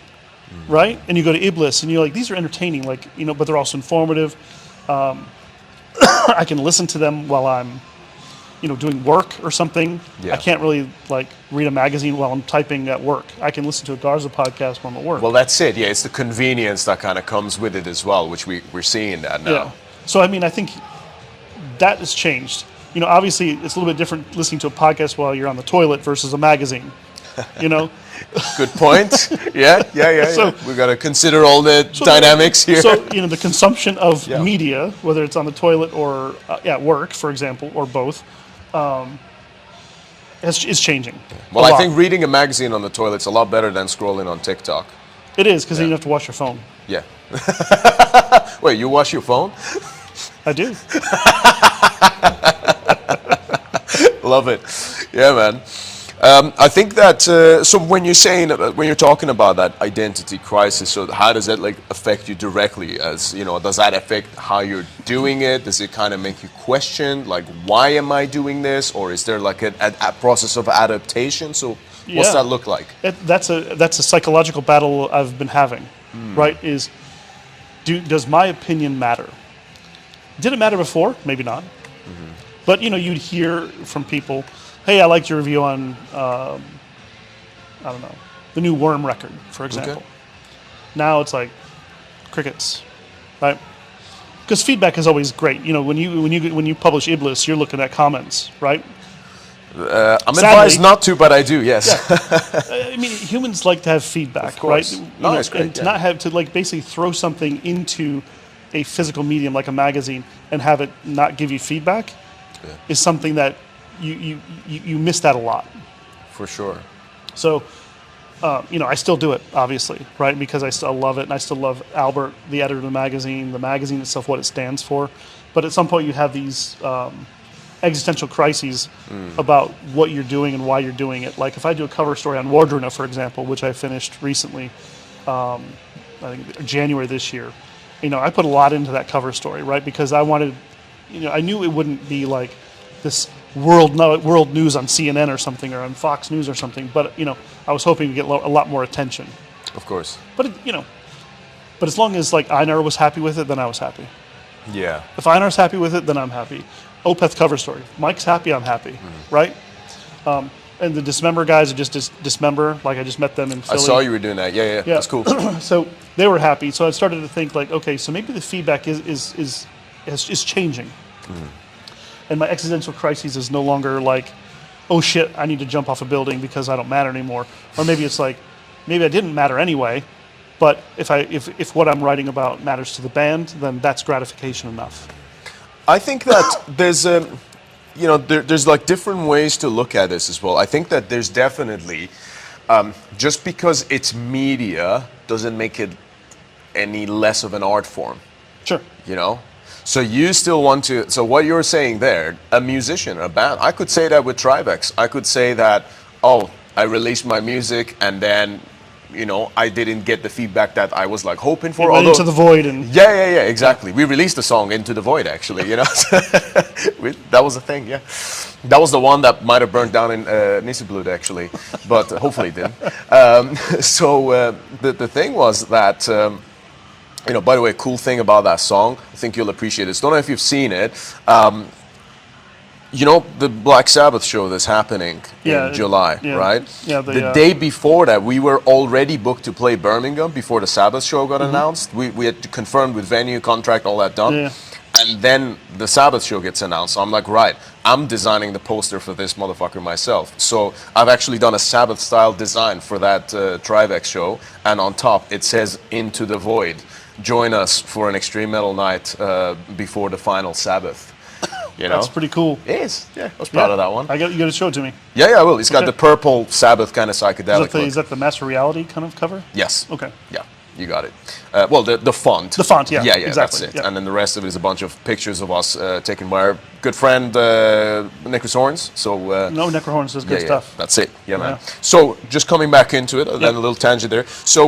Right? And you go to Iblis and you're like, these are entertaining, but they're also informative. I can listen to them while I'm doing work or something, Yeah. I can't really like read a magazine while I'm typing at work. I can listen to a Garza podcast while I'm at work. Well, that's it. Yeah, it's the convenience that kind of comes with it as well, which we're seeing that now. Yeah. So I mean, I think that has changed. Obviously, it's a little bit different listening to a podcast while you're on the toilet versus a magazine. Good point. Yeah. So- We got to consider all the dynamics here. So the consumption of Yeah. media, whether it's on the toilet or at work, for example, or both, is changing. Well, a I lot. think reading a magazine on the toilet's a lot better than scrolling on TikTok. It is, because then you don't have to wash your phone. Yeah. Wait, you wash your phone? I do. Love it. Yeah, man. I think that so when you're talking about that identity crisis, so how does that like affect you directly? As does that affect how you're doing it? Does it kind of make you question like, why am I doing this, or is there like a process of adaptation? So what's Yeah. that look like? That's a psychological battle I've been having. Right? Does my opinion matter? Did it matter before? Maybe not. But you'd hear from people, "Hey, I liked your review on, I don't know, the new Worm record, for example." Okay. Now it's like crickets, right? Because feedback is always great. When you publish Iblis, you're looking at comments, right? I'm Sadly- advised not to, but I do. Yes. I mean, humans like to have feedback, Of course. right? No, it's great, And to yeah. not have to like basically throw something into a physical medium like a magazine and have it not give you feedback is something that you miss that a lot. For sure. So, I still do it, obviously, right? Because I still love it, and I still love Albert, the editor of the magazine itself, what it stands for. But at some point, you have these existential crises about what you're doing and why you're doing it. Like if I do a cover story on Wardruna, for example, which I finished recently, I think January this year, I put a lot into that cover story, right? Because I wanted, I knew it wouldn't be like this world news on CNN or something, or on Fox News or something. But I was hoping to get a lot more attention. Of course. But but as long as like Einar was happy with it, then I was happy. Yeah. If Einar's happy with it, then I'm happy. Opeth cover story. Mike's happy, I'm happy, right? And the Dismember guys are just Dismember. Like I just met them in I Philly. saw you were doing that. Yeah. That's cool. So they were happy. So I started to think like, okay, so maybe the feedback is changing. And my existential crisis is no longer like, oh shit, I need to jump off a building because I don't matter anymore. Or maybe it's like, maybe I didn't matter anyway, but if what I'm writing about matters to the band, then that's gratification enough. I think that there's there's like different ways to look at this as well. I think that there's definitely just because it's media doesn't make it any less of an art form. Sure. So you still want to, so what you're saying there, a musician, a band, I could say that with Trivax. I could say that, I released my music and then, I didn't get the feedback that I was like hoping for. It went into the void and... Yeah, exactly. We released the song Into the Void, actually, that was the thing, yeah. That was the one that might have burned down in Decibel, actually, but hopefully it didn't. The thing was that... by the way, cool thing about that song, I think you'll appreciate this. Don't know if you've seen it. The Black Sabbath show that's happening in July, right? Yeah. The day before that, we were already booked to play Birmingham before the Sabbath show got announced. We had confirmed with venue, contract, all that done. Yeah. And then the Sabbath show gets announced. So I'm like, right, I'm designing the poster for this motherfucker myself. So I've actually done a Sabbath-style design for that Trivax show. And on top, it says Into the Void. Join us for an extreme metal night before the final Sabbath. That's pretty cool. It is. Yeah, I was proud of that one. You got to show it to me. Yeah, I will. It's got the purple Sabbath kind of psychedelic look. Is that the Master Reality kind of cover? Yes. Okay. Yeah, you got it. The font. The font, yeah. Yeah, exactly. that's it. Yeah. And then the rest of it is a bunch of pictures of us taken by our good friend Nicholas Horns. So No, Necrohorns does good stuff. That's it. Yeah, man. Yeah. So just coming back into it, then a little tangent there. So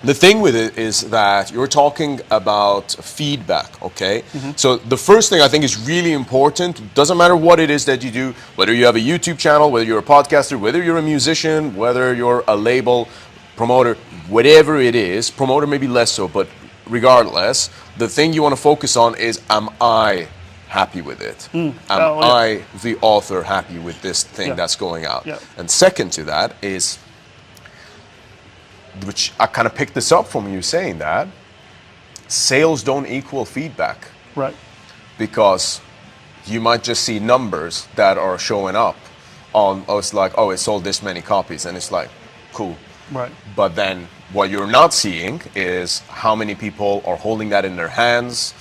the thing with it is that you're talking about feedback, okay? So the first thing I think is really important, doesn't matter what it is that you do, whether you have a YouTube channel, whether you're a podcaster, whether you're a musician, whether you're a label, promoter, whatever it is, promoter maybe less so, but regardless, the thing you want to focus on is, am I happy with it? Oh, Am yeah. I, the author, happy with this thing Yeah. that's going out? Yeah. And second to that is, which I kind of picked this up from you saying that, sales don't equal feedback, Right. because you might just see numbers that are showing up on, it's like, oh, it sold this many copies, and it's like, cool. Right. But then what you're not seeing is how many people are holding that in their hands,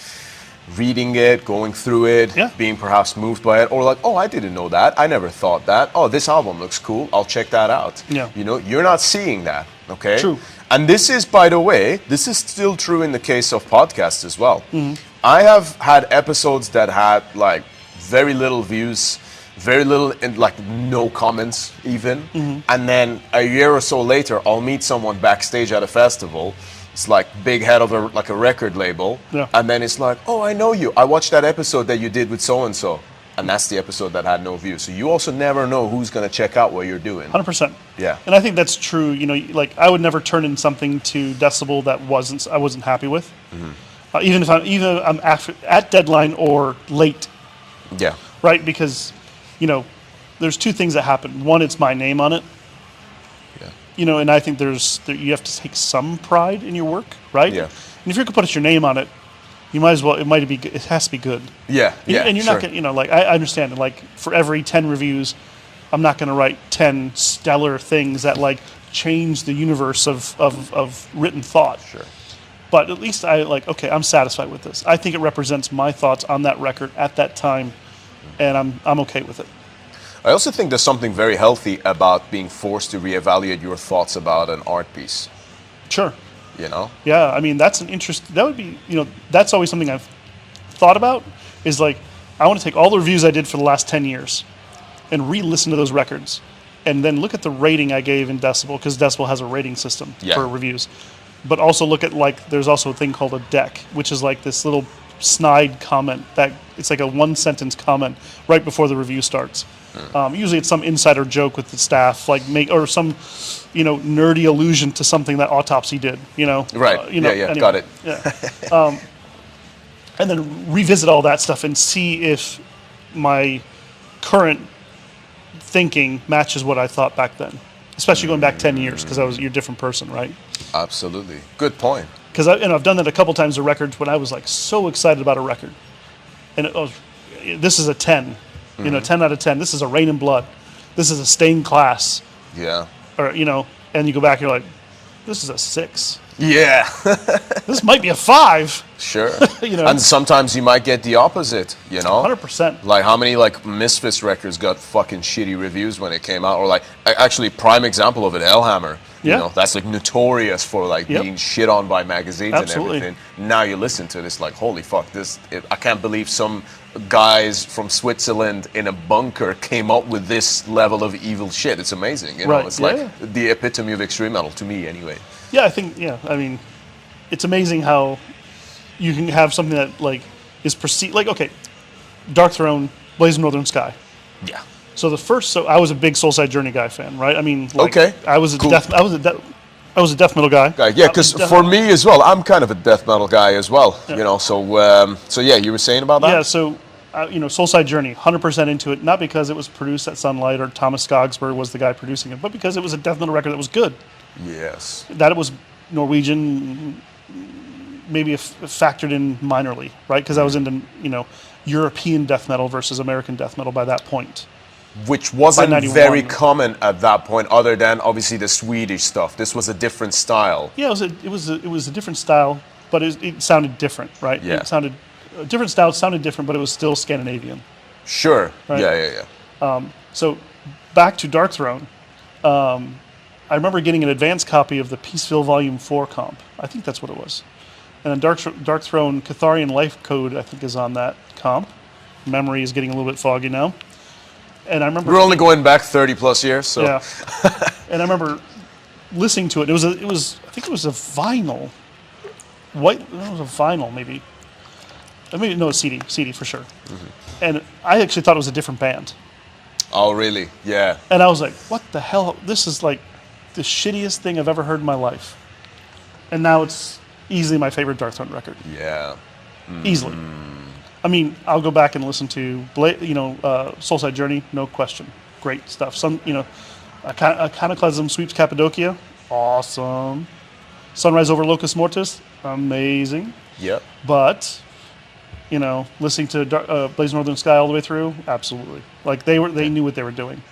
reading it, going through it, Yeah. being perhaps moved by it, or like, oh, I didn't know that. I never thought that. Oh, this album looks cool. I'll check that out. Yeah. You know, you're not seeing that, okay? True. And this is, by the way, this is still true in the case of podcasts as well. Mm-hmm. I have had episodes that had like very little views, very little, like no comments even. Mm-hmm. And then a year or so later, I'll meet someone backstage at a festival. It's like big head of a record label. Yeah. And then it's like, oh, I know you. I watched that episode that you did with so-and-so. And that's the episode that had no views. So you also never know who's going to check out what you're doing. 100%. Yeah. And I think that's true. You know, like I would never turn in something to Decibel that I wasn't happy with. Mm-hmm. Even if I'm at deadline or late, Yeah. right? Because, you know, there's two things that happen. One, it's my name on it. Yeah. You know, and I think you have to take some pride in your work, right? Yeah. And if you're going to put your name on it, you might as well. It has to be good. Yeah. Yeah. And you're sure. not going to, you know, like I understand it. Like for every 10 reviews, I'm not going to write 10 stellar things that like change the universe of written thought. Sure. But at least okay, I'm satisfied with this. I think it represents my thoughts on that record at that time, and I'm okay with it. I also think there's something very healthy about being forced to reevaluate your thoughts about an art piece. Sure. You know? Yeah, I mean, that would be, you know, that's always something I've thought about, is like, I want to take all the reviews I did for the last 10 years and re-listen to those records and then look at the rating I gave in Decibel, because Decibel has a rating system for reviews. But also look at, like, there's also a thing called a deck, which is like this little snide comment that it's like a one-sentence comment right before the review starts. Usually it's some insider joke with the staff, like or some, you know, nerdy allusion to something that Autopsy did, you know. Right. You know, yeah, anyway, got it. Yeah. And then revisit all that stuff and see if my current thinking matches what I thought back then. Especially going back 10 years, because you're a different person, right? Absolutely. Good point. Because I've done that a couple times with records when I was like so excited about a record, and this is a 10, you know, 10 out of 10. This is a Rain and Blood. This is a Stained Class. Yeah. Or, you know, and you go back and you're like, this is a 6. Yeah. This might be a 5. Sure. You know? And sometimes you might get the opposite, you know? 100%. Like how many like Misfits records got fucking shitty reviews when it came out? Or like, actually prime example of it, Hellhammer. You know, that's like notorious for like being shit on by magazines and everything. Now you listen to it, it's like, holy fuck, I can't believe some guys from Switzerland in a bunker came up with this level of evil shit. It's amazing. You know, it's like the epitome of extreme metal to me anyway. Yeah, I think, I mean, it's amazing how you can have something that like is perceived, like, okay, Darkthrone, Blaze of Northern Sky. Yeah. So I was a big Soulside Journey guy fan, right? I mean, like, okay, I was a cool. death metal guy. Yeah, because for me as well, I'm kind of a death metal guy as well. You know, so yeah, you were saying about that? Yeah, so you know, Soulside Journey, 100% into it, not because it was produced at Sunlight or Thomas Skogsberg was the guy producing it, but because it was a death metal record that was good. Yes. That it was Norwegian, maybe factored in minorly, right? Because I was into, you know, European death metal versus American death metal by that point. Which wasn't very common at that point, other than obviously the Swedish stuff. This was a different style. Yeah, it was a different style, but it sounded different, right? Yeah. It sounded a different style. It sounded different, but it was still Scandinavian. Sure. Right? Yeah. So back to Darkthrone. I remember getting an advanced copy of the Peaceville Volume 4 comp. I think that's what it was. And then Darkthrone Catharian Life Code, I think, is on that comp. Memory is getting a little bit foggy now. And I remember we're only going back 30 plus years, so yeah. And I remember listening to it. I think it was a vinyl. It was a vinyl, maybe. No, a CD for sure. Mm-hmm. And I actually thought it was a different band. Oh, really? Yeah. And I was like, what the hell? This is like the shittiest thing I've ever heard in my life. And now it's easily my favorite Darkthrone record. Yeah. Easily. I mean, I'll go back and listen to Soulside Journey, no question, great stuff. Some Iconoclasm Sweeps Cappadocia, awesome. Sunrise over Locus Mortis, amazing. Yep. But listening to Blaze Northern Sky all the way through, absolutely. Like they knew what they were doing.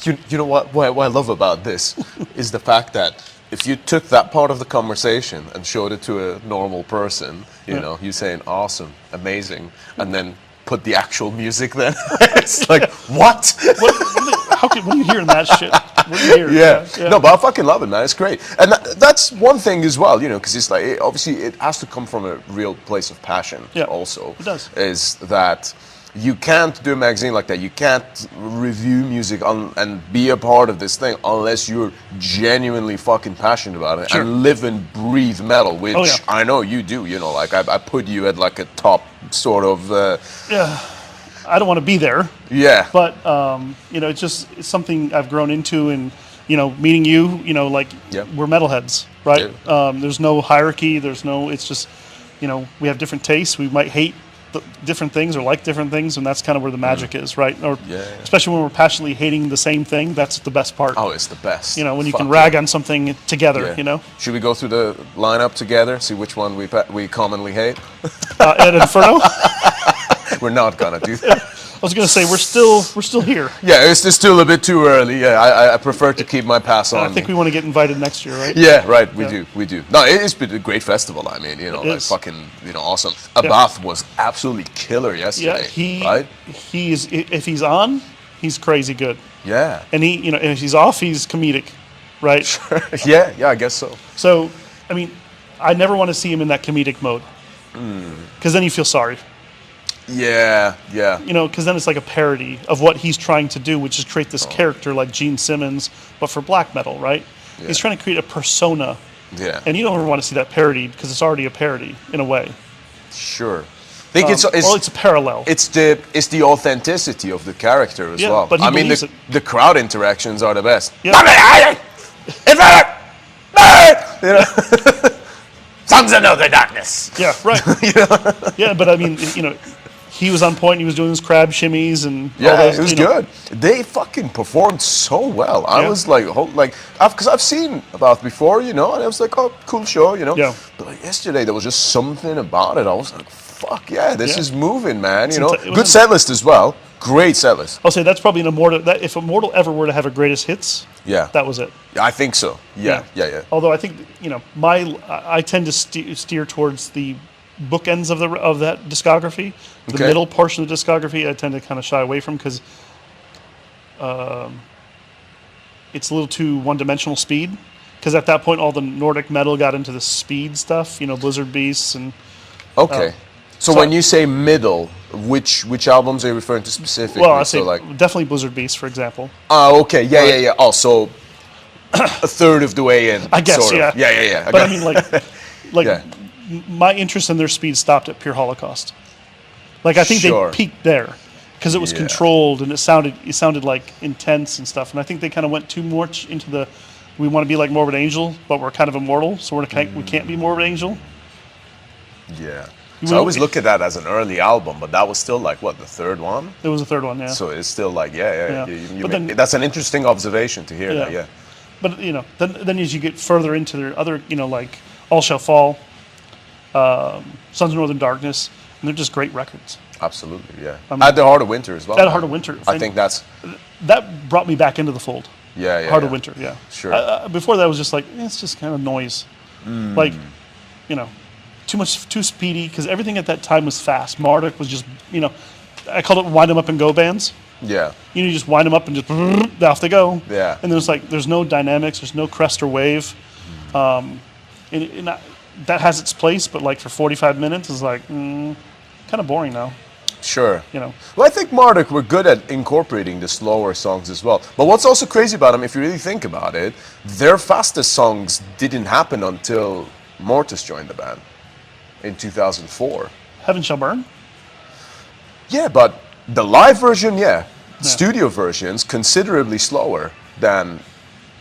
You know what I love about this is the fact that if you took that part of the conversation and showed it to a normal person, you saying awesome, amazing, and then put the actual music then, it's like, what? What are you hearing that shit? What are you hearing? Yeah. No, but I fucking love it, man. It's great. And that's one thing as well, because it's like, obviously it has to come from a real place of passion also. It does. Is that you can't do a magazine like that. You can't review music and be a part of this thing unless you're genuinely fucking passionate about it and live and breathe metal, which I know you do. Like I put you at like a top sort of. I don't want to be there. Yeah. But it's something I've grown into, and meeting you, we're metalheads, right? Yeah. There's no hierarchy. It's just, we have different tastes. We might hate different things or like different things, and that's kind of where the magic is, right? Or especially when we're passionately hating the same thing, that's the best part. Oh, it's the best. When you can rag on something together, Should we go through the lineup together, see which one we commonly hate? At Inferno? We're not gonna do that. I was gonna say we're still here. Yeah, it's still a bit too early. Yeah, I prefer to keep my pass on. I think we want to get invited next year, right? Yeah, right. We do. No, it's been a great festival. I mean, fucking, awesome. Abath was absolutely killer yesterday. Yeah, if he's on, he's crazy good. Yeah. And if he's off, he's comedic, right? Sure. Yeah, I guess so. So, I mean, I never want to see him in that comedic mode, because then you feel sorry. Yeah. Because then it's like a parody of what he's trying to do, which is create this character like Gene Simmons, but for black metal, right? Yeah. He's trying to create a persona. Yeah. And you don't ever want to see that parody because it's already a parody in a way. Sure. I think it's a parallel. It's the authenticity of the character as well. But the crowd interactions are the best. Yeah. Sons of the darkness. Yeah, right. Yeah, but I mean, he was on point. He was doing his crab shimmies and all those, it was good. They fucking performed so well. I was like, because I've seen Abath before, and I was like, oh, cool show, Yeah. But like yesterday, there was just something about it. I was like, fuck yeah, this is moving, man. Good set list as well. Great set list. I'll say that's probably an Immortal. That if Immortal ever were to have a greatest hits, that was it. Yeah, I think so. Yeah. Although I think I tend to steer towards the bookends of that discography. The middle portion of the discography, I tend to kind of shy away from because it's a little too one-dimensional speed. Because at that point, all the Nordic metal got into the speed stuff. Blizzard Beasts and. Okay. So when you say middle, which albums are you referring to specifically? Well, I say definitely Blizzard Beast, for example. Oh, okay. Yeah. Oh, so a third of the way in. I guess, sort of. Yeah. Yeah. But I mean, my interest in their speed stopped at Pure Holocaust. Like, I think they peaked there because it was controlled and it sounded like intense and stuff. And I think they kind of went too much into we want to be like Morbid Angel, but we're kind of immortal, so we can't be Morbid Angel. Yeah. So I always look at that as an early album, but that was still like, what, the third one? It was the third one, yeah. So it's still like, that's an interesting observation to hear that, yeah. But, then as you get further into their other, like All Shall Fall, Sons of Northern Darkness, and they're just great records. Absolutely, yeah. At the Heart of Winter as well. At the Heart of Winter. I think that brought me back into the fold. Yeah. Heart of Winter, yeah. Sure. Before that, I was just like, it's just kind of noise. Like, too speedy, because everything at that time was fast. Marduk was just, I called it wind them up and go bands. Yeah. You just wind them up and just off they go. Yeah. And there's no dynamics, there's no crest or wave. And that has its place, but like for 45 minutes is like kind of boring now. Sure. Well, I think Marduk were good at incorporating the slower songs as well. But what's also crazy about them, if you really think about it, their fastest songs didn't happen until Mortis joined the band. In 2004. Heaven Shall Burn? Yeah, but the live version, Studio version's considerably slower than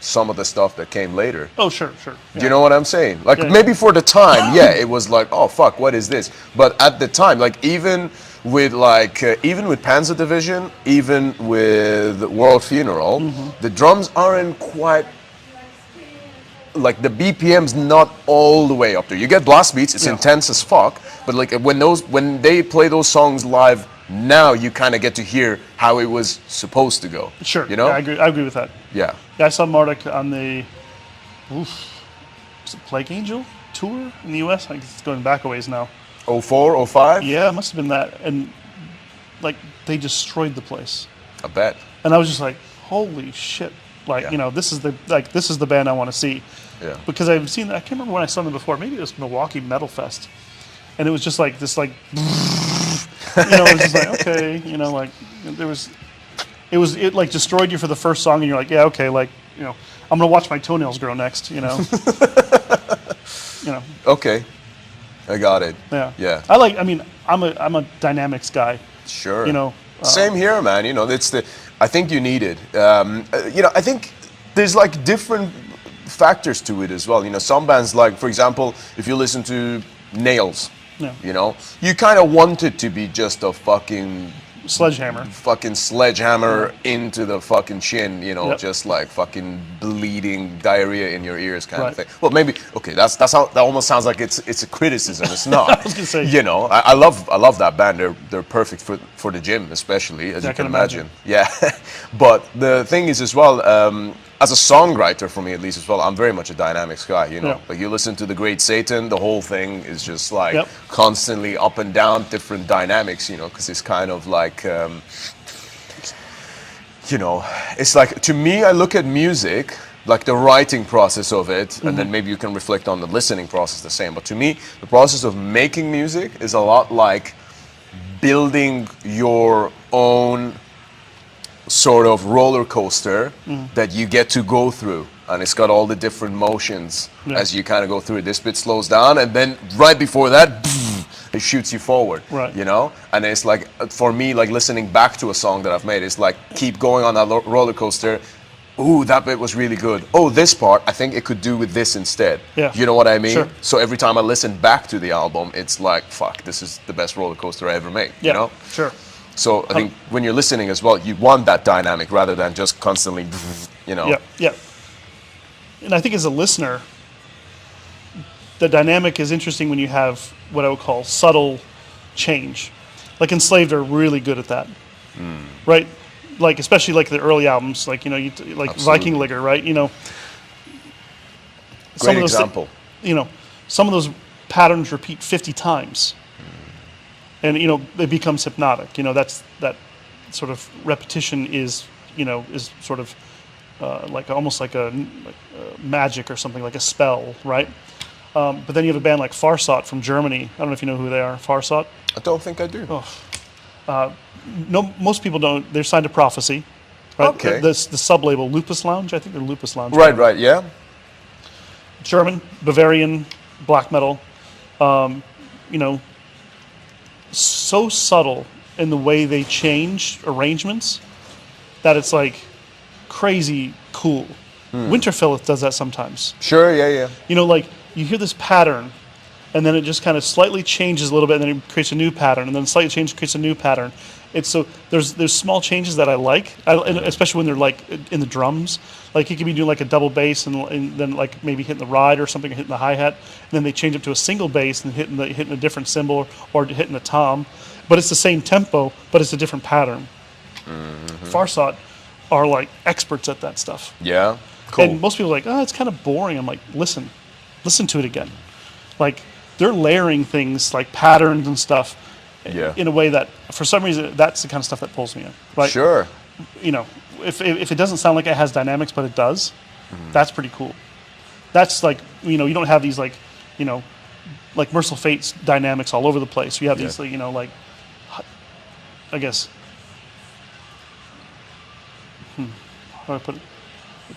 some of the stuff that came later. Oh, sure. Do you know what I'm saying? Like, maybe for the time, it was like, oh, fuck, what is this? But at the time, like, even with like even with Panzer Division, even with World Funeral, the drums aren't quite like the BPM's not all the way up there. You get blast beats, it's intense as fuck, but like when they play those songs live now, you kind of get to hear how it was supposed to go. Sure, you know, I agree with that. Yeah, I saw Marduk on the was it Plague Angel tour in the US. I think it's going back a ways now. 04, 05? Yeah, it must have been that, and like they destroyed the place. I bet. And I was just like, holy shit! Like this is the band I want to see. Yeah. Because I've seen, I can't remember when I saw them before. Maybe it was Milwaukee Metal Fest, and it was just like this, like, it was just like, okay, like it like destroyed you for the first song, and you're like, yeah, okay, like, I'm gonna watch my toenails grow next, Okay, I got it. Yeah. Yeah. I'm a dynamics guy. Sure. Same here, man. I think you need it. I think there's like different factors to it as well. Some bands, like for example, if you listen to Nails, you kind of want it to be just a fucking sledgehammer into the fucking chin, just like fucking bleeding diarrhea in your ears kind of thing. Well, maybe that's how that almost sounds like it's a criticism. It's not. I was gonna say, I love that band. They're perfect for the gym, especially, as you can imagine. Yeah. But the thing is as well, as a songwriter, for me at least as well, I'm very much a dynamics guy, Like you listen to The Great Satan, the whole thing is just like constantly up and down, different dynamics, because it's kind of like, it's like, to me, I look at music, like the writing process of it, and then maybe you can reflect on the listening process the same. But to me, the process of making music is a lot like building your own sort of roller coaster that you get to go through, and it's got all the different motions as you kind of go through it. This bit slows down, and then right before that, it shoots you forward. Right. And it's like, for me, like listening back to a song that I've made, it's like keep going on that roller coaster. Ooh, that bit was really good. Oh, this part, I think it could do with this instead. Yeah. You know what I mean? Sure. So every time I listen back to the album, it's like, fuck, this is the best roller coaster I ever made. Yeah. Sure. So I think when you're listening as well, you want that dynamic rather than just constantly, Yeah. And I think as a listener, the dynamic is interesting when you have what I would call subtle change. Like Enslaved are really good at that, right? Like especially like the early albums, like like Viking Ligger, right? Great example. Some of those patterns repeat 50 times. And it becomes hypnotic. That's that sort of repetition is sort of like almost like a magic or something, like a spell, right? But then you have a band like Farsot from Germany. I don't know if you know who they are. Farsot. I don't think I do. No, most people don't. They're signed to Prophecy. Right? Okay. The sub-label Lupus Lounge. I think they're Lupus Lounge. Right. Yeah. German, Bavarian, black metal. So subtle in the way they change arrangements that it's like crazy cool. Winterfelleth does that sometimes. Sure, yeah. Like you hear this pattern and then it just kind of slightly changes a little bit and then it creates a new pattern and then slightly changes, creates a new pattern. It's so there's small changes that I like, and especially when they're like in the drums. Like he could be doing like a double bass and then like maybe hitting the ride or something, or hitting the hi-hat, and then they change it to a single bass and hitting a different cymbal or hitting a tom, but it's the same tempo, but it's a different pattern. Farsot are like experts at that stuff. Yeah, cool. And most people are like, oh, it's kind of boring. I'm like, listen to it again. Like they're layering things like patterns and stuff. Yeah. In a way that, for some reason, that's the kind of stuff that pulls me in. Right? Sure. If it doesn't sound like it has dynamics, but it does, that's pretty cool. That's like, you don't have these like Merciful Fate's dynamics all over the place. You have these, like, I guess, how do I put it?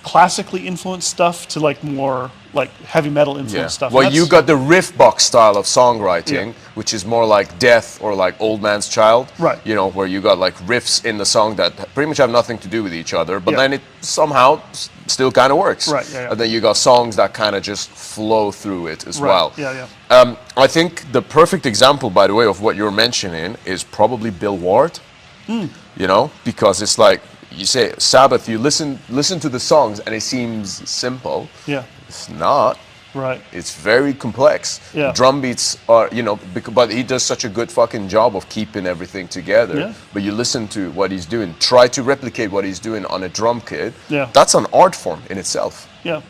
Classically influenced stuff to like more like heavy metal influenced stuff. Well, you got the riff box style of songwriting, which is more like Death or like Old Man's Child. Right. Where you got like riffs in the song that pretty much have nothing to do with each other, but then it somehow still kind of works. Right. Yeah. And then you got songs that kind of just flow through it as well. Yeah. I think the perfect example, by the way, of what you're mentioning is probably Bill Ward. You know, because it's like you say Sabbath, you listen to the songs and it seems simple. Yeah. It's not. Right. It's very complex. Yeah. Drum beats are, you know, but he does such a good fucking job of keeping everything together. Yeah. But you listen to what he's doing, try to replicate what he's doing on a drum kit. Yeah. That's an art form in itself. Yeah. I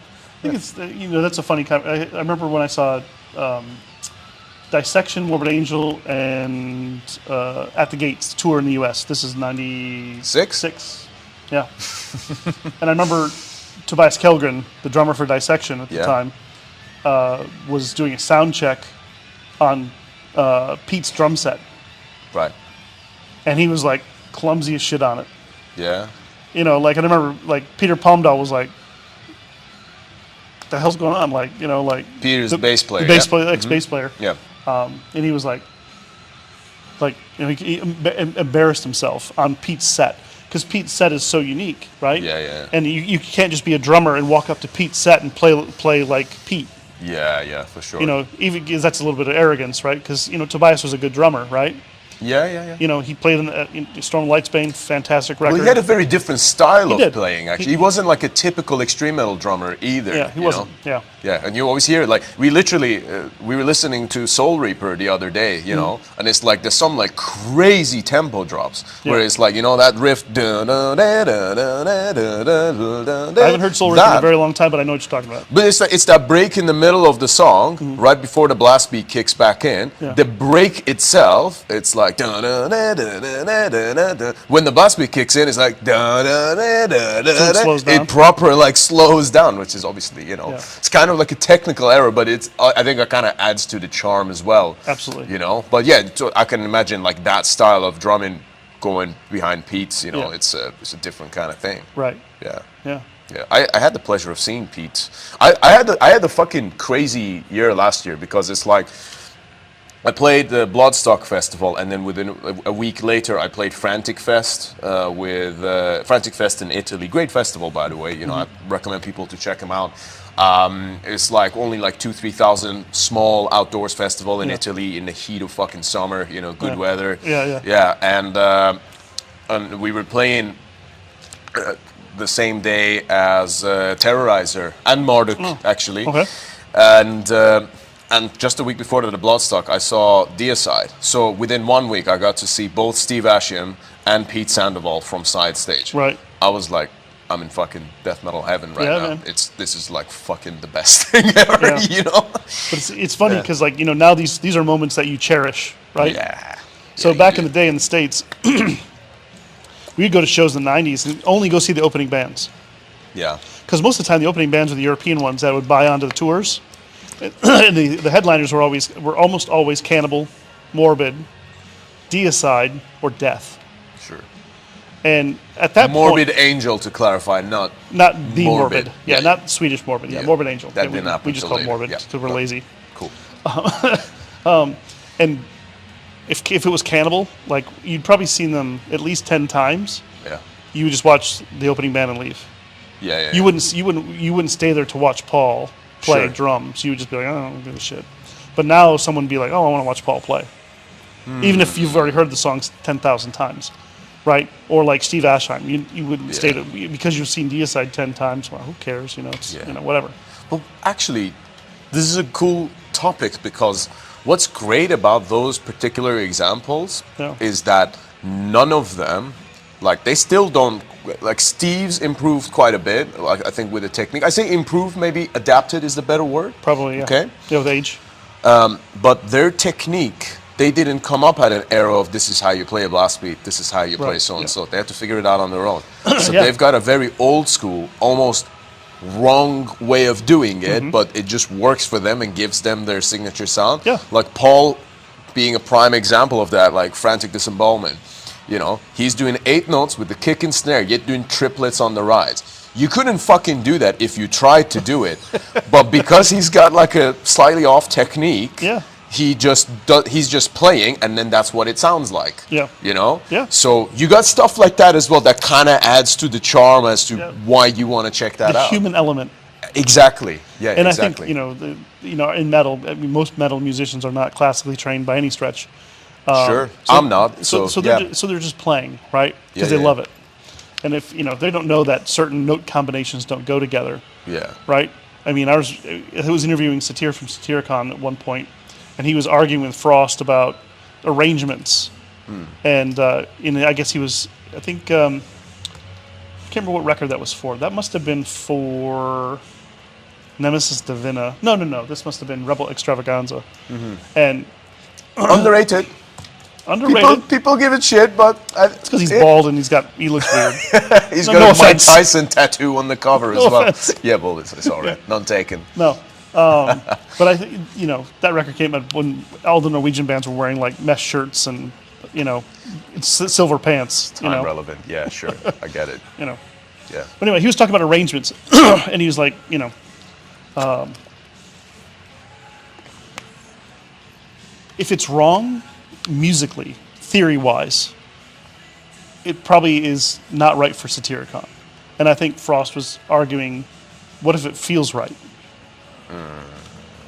think it's, you know, that's a funny kind I remember when I saw Dissection, Morbid Angel, and At the Gates tour in the U.S. This is 96. Yeah. And I remember Tobias Kellgren, the drummer for Dissection at the time, was doing a sound check on Pete's drum set. Right. And he was like clumsy as shit on it. Yeah. You know, like I remember like Peter Palmdahl was like, what the hell's going on? Like, you know, like Peter's the bass player. The bass player, ex-bass player. Yeah. And he was like, you know, he embarrassed himself on Pete's set because Pete's set is so unique, right? Yeah. And you can't just be a drummer and walk up to Pete's set and play like Pete. Yeah, for sure. You know, even 'cause that's a little bit of arrogance, right? Because you know Tobias was a good drummer, right? Yeah. You know, he played in Storm Lightsbane, fantastic record. Well, he had a very different style He of did. playing, actually. He wasn't like a typical extreme metal drummer either. Yeah, he you wasn't. know? Yeah. Yeah, and you always hear it. Like, we literally, we were listening to Soul Reaper the other day, you know, and it's like, there's some like crazy tempo drops, where it's like, you know, that riff. I haven't heard Soul Reaper in a very long time, but I know what you're talking about. But it's that break in the middle of the song, right before the blast beat kicks back in. Yeah. The break itself, it's like when the blast beat kicks in, it's like it slows down. it proper like slows down, which is obviously, you know, it's kind of like a technical error, but it's I think it kind of adds to the charm as well. Absolutely. You know, but yeah, so I can imagine like that style of drumming going behind Pete's. You know, it's a different kind of thing. Right. Yeah. Yeah. Yeah, I had the pleasure of seeing Pete. I had the fucking crazy year last year because it's like I played the Bloodstock Festival, and then within a week later I played Frantic Fest with Frantic Fest in Italy. Great festival, by the way. You know, I recommend people to check them out. It's like only like 2,000-3,000 small outdoors festival in Italy in the heat of fucking summer. You know, good weather. Yeah, and we were playing the same day as Terrorizer and Marduk, actually. Okay. And just a week before the Bloodstock, I saw Deicide. So within 1 week, I got to see both Steve Asheim and Pete Sandoval from side stage. Right. I was like, I'm in fucking death metal heaven right now. Man. This is like fucking the best thing ever, you know? But it's funny because like, you know, now these are moments that you cherish, right? Yeah. So back in the day in the States, we'd go to shows in the 90s and only go see the opening bands. Yeah. Because most of the time the opening bands were the European ones that would buy onto the tours. And the headliners were almost always Cannibal, Morbid, Deicide, or Death. Sure. And at that Morbid point, Angel, to clarify, not the Morbid. Morbid. Yeah, not Swedish Morbid. Yeah, Morbid Angel. That yeah, didn't happen we just till call it later. Morbid Yeah. because we're lazy. Cool. And if it was Cannibal, like you'd probably seen them at least 10 times. Yeah. You would just watch the opening band and leave. Yeah. You wouldn't stay there to watch Paul play Sure. drums. You would just be like, oh, I don't give a shit. But now someone would be like, oh, I want to watch Paul play. Even if you've already heard the songs 10,000 times, right? Or like Steve Asheim, you wouldn't stay to, because you've seen Deicide 10 times. Well, who cares? You know, it's you know, whatever. Well, actually, this is a cool topic because what's great about those particular examples is that none of them, like, they still don't, like, Steve's improved quite a bit, like, I think, with the technique. I say improved, maybe adapted is the better word. Probably, yeah. Okay. Yeah, with age. But their technique, they didn't come up at an era of this is how you play a blast beat, this is how you play so and so. They had to figure it out on their own. So they've got a very old school, almost wrong way of doing it, but it just works for them and gives them their signature sound. Yeah. Like Paul being a prime example of that, like Frantic Disembowelment. You know, he's doing 8 notes with the kick and snare, yet doing triplets on the rides. You couldn't fucking do that if you tried to do it. But because he's got like a slightly off technique, he's just playing, and then that's what it sounds like. Yeah. You know? Yeah. So you got stuff like that as well that kind of adds to the charm as to why you want to check that out. The human element. Exactly. Yeah, And exactly. I think, in metal, I mean, most metal musicians are not classically trained by any stretch. Sure. I'm not. So yeah. they're just playing, right? Because Yeah, they yeah. love it. And if they don't know that certain note combinations don't go together, Yeah. right? I mean, I was interviewing Satir from Satiricon at one point, and he was arguing with Frost about arrangements. And I guess he was, I think, I can't remember what record that was for. That must have been for Nemesis Divina. No. This must have been Rebel Extravaganza. And Underrated. underrated. People give it shit, but It's because he's bald and he looks weird. he's No got a Mike offense. Tyson tattoo on the cover No as well. offense. Yeah, well, it's all right. None taken. No. But I think, that record came out when all the Norwegian bands were wearing like mesh shirts and, silver pants. Time relevant. Yeah, sure. I get it. Yeah. But anyway, he was talking about arrangements, and he was like, if it's wrong musically, theory-wise, it probably is not right for Satiricon. And I think Frost was arguing, what if it feels right?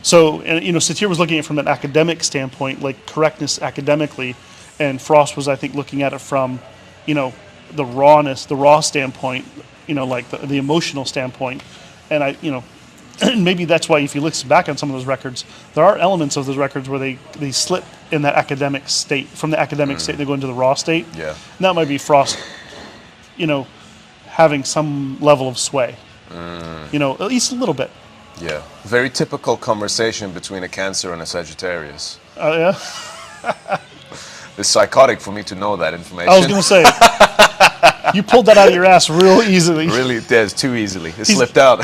So, Satir was looking at it from an academic standpoint, like correctness academically, and Frost was, I think, looking at it from, the raw standpoint, like the emotional standpoint. And maybe that's why if you look back on some of those records, there are elements of those records where they slip in that academic state. From the academic state, they go into the raw state. Yeah. And that might be Frost, having some level of sway. At least a little bit. Yeah. Very typical conversation between a Cancer and a Sagittarius. Oh, yeah? It's psychotic for me to know that information. I was going to say, you pulled that out of your ass real easily. Really, there's too easily. It slipped out.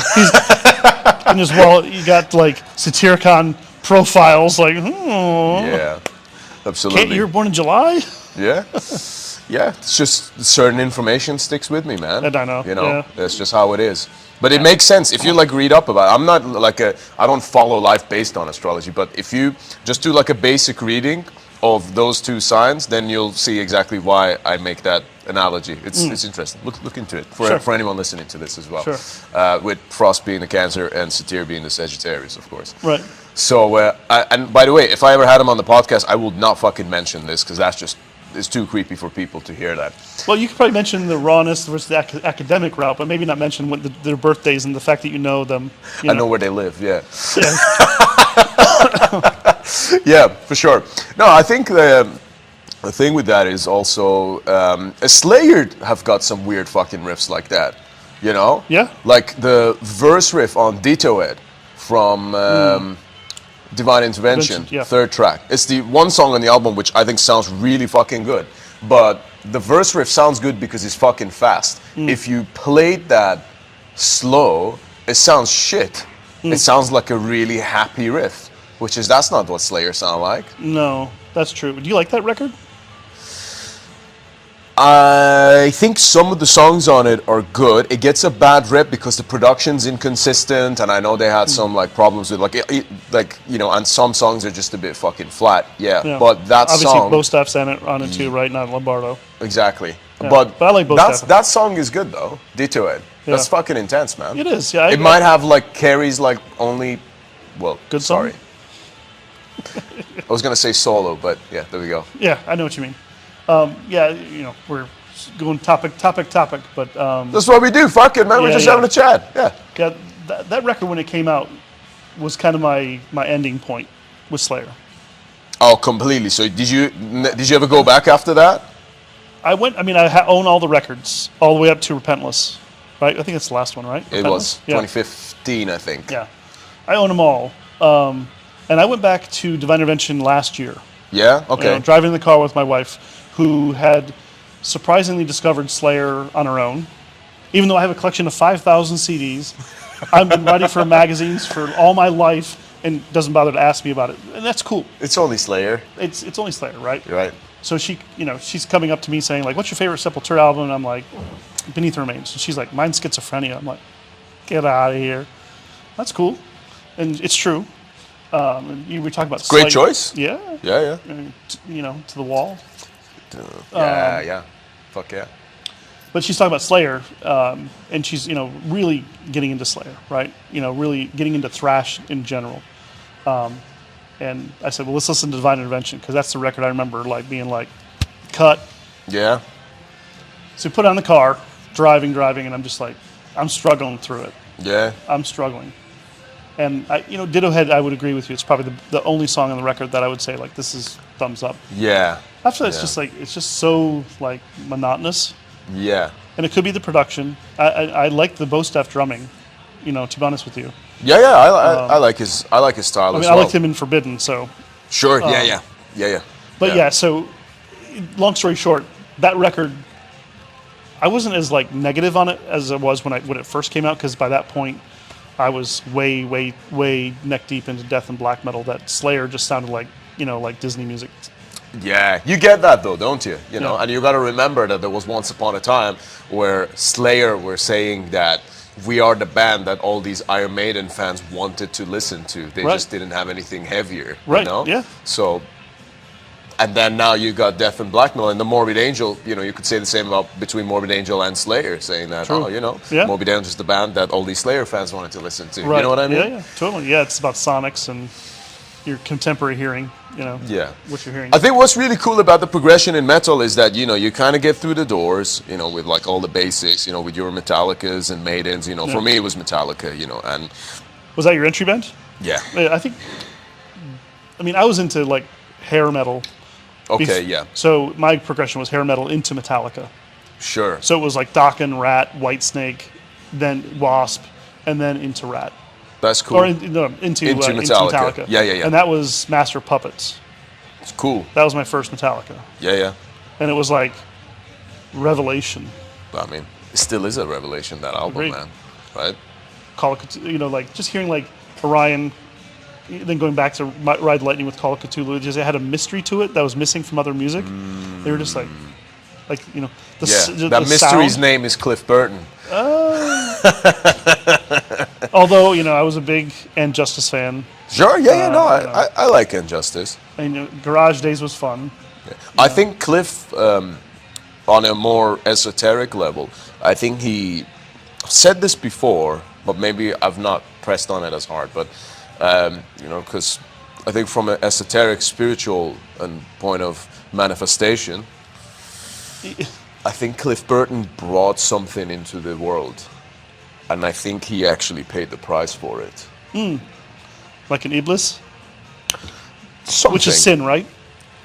And as well, you got like Satiricon profiles, like, Yeah, absolutely. You were born in July? Yeah. Yeah, it's just certain information sticks with me, man. I know. Yeah. That's just how it is. But it makes sense if you read up about it. I'm not I don't follow life based on astrology, but if you just do a basic reading of those two signs, then you'll see exactly why I make that analogy. It's interesting. Look into it for anyone listening to this as well. Sure. With Frost being the Cancer and Satir being the Sagittarius, of course. Right. So, and by the way, if I ever had him on the podcast, I would not fucking mention this because it's too creepy for people to hear that. Well, you could probably mention the rawness versus the academic route, but maybe not mention their birthdays and the fact that you know them. I know where they live, yeah. Yeah. Yeah, for sure. No, I think the thing with that is also Slayer have got some weird fucking riffs like that, Yeah. Like the verse riff on Ditoed from Divine Intervention, Yeah. third track. It's the one song on the album which I think sounds really fucking good, but the verse riff sounds good because it's fucking fast. If you played that slow, it sounds shit. It sounds like a really happy riff. That's not what Slayer sound like. No, that's true. Do you like that record? I think some of the songs on it are good. It gets a bad rep because the production's inconsistent, and I know they had some problems with and some songs are just a bit fucking flat. Yeah. But that obviously song, Bo Staff's on it too, right? Not Lombardo. exactly. Yeah. But I like Bo Staff. that song is good though. Ditto it. Yeah. That's fucking intense, man. It is. Yeah. It might have Carrie's only. Well, Good song? sorry. I was gonna say solo, but yeah, there we go. Yeah, I know what you mean. We're going topic, but That's what we do. Fuck it, man. We're just having a chat. Yeah. yeah, that record when it came out was kind of my ending point with Slayer. Oh, completely. So did you ever go back after that? I own all the records all the way up to Repentless, right? I think it's the last one, right? It was Yeah. 2015, I think. Yeah, I own them all. And I went back to Divine Intervention last year. Yeah. Okay. Driving in the car with my wife, who had surprisingly discovered Slayer on her own. Even though I have a collection of 5,000 CDs, I've been writing for magazines for all my life, and doesn't bother to ask me about it, and that's cool. It's only Slayer. It's only Slayer, right? You're right. So she's coming up to me saying what's your favorite Sepultura album? And I'm like, Beneath the Remains. And she's like, mine's Schizophrenia. I'm like, get out of here. That's cool, and it's true. And we were talking about Great choice. Yeah. Yeah. And, to the wall. Yeah. Fuck yeah. But she's talking about Slayer, and she's really getting into Slayer, right? Really getting into thrash in general. And I said, well, let's listen to Divine Intervention, because that's the record I remember being cut. Yeah. So we put it on the car, driving, and I'm just I'm struggling through it. Yeah. I'm struggling. And Ditto Head, I would agree with you. It's probably the only song on the record that I would say this is thumbs up. Yeah. After that, it's just so monotonous. Yeah. And it could be the production. I like the Bo Staff drumming, to be honest with you. Yeah. I like his style as well. I liked him in Forbidden, so. Sure. Yeah. But so long story short, that record, I wasn't as negative on it as I was when it first came out, because by that point I was way neck deep into death and black metal. That Slayer just sounded like Disney music. Yeah, you get that though, don't you? You know, Yeah. and you got to remember that there was once upon a time where Slayer were saying that we are the band that all these Iron Maiden fans wanted to listen to. They Right. just didn't have anything heavier, Right, you know? yeah. So, and then now you got Death and Black Metal and the Morbid Angel. You could say the same about between Morbid Angel and Slayer, saying that, True. Yeah. Morbid Angel is the band that all these Slayer fans wanted to listen to. Right. You know what I mean? Yeah, totally. Yeah, it's about sonics and your contemporary hearing, Yeah. what you're hearing. I think what's really cool about the progression in metal is that, you kind of get through the doors, with all the basics, with your Metallicas and Maidens, For me, it was Metallica, and Was that your entry band? yeah. I was into hair metal. Okay, yeah, So my progression was hair metal into Metallica. sure. So it was Dokken, Rat, Whitesnake, then Wasp, and then into Rat. That's cool. Or into Metallica. Yeah. And that was Master of Puppets. It's cool. That was my first Metallica. Yeah. And it was revelation. I mean, it still is a revelation, that album, Agreed. man. Right? Call of Cthulhu, just hearing Orion, then going back to Ride the Lightning with Call of Cthulhu, it had a mystery to it that was missing from other music. They were just Yeah, the that mystery's sound. name is Cliff Burton. Although, I was a big And Justice fan. Sure, I like Injustice. And Garage Days was fun. I think Cliff, on a more esoteric level, I think he said this before, but maybe I've not pressed on it as hard. But because I think from an esoteric, spiritual and point of manifestation, I think Cliff Burton brought something into the world, and I think he actually paid the price for it. Like an Iblis, Something. which is sin, right?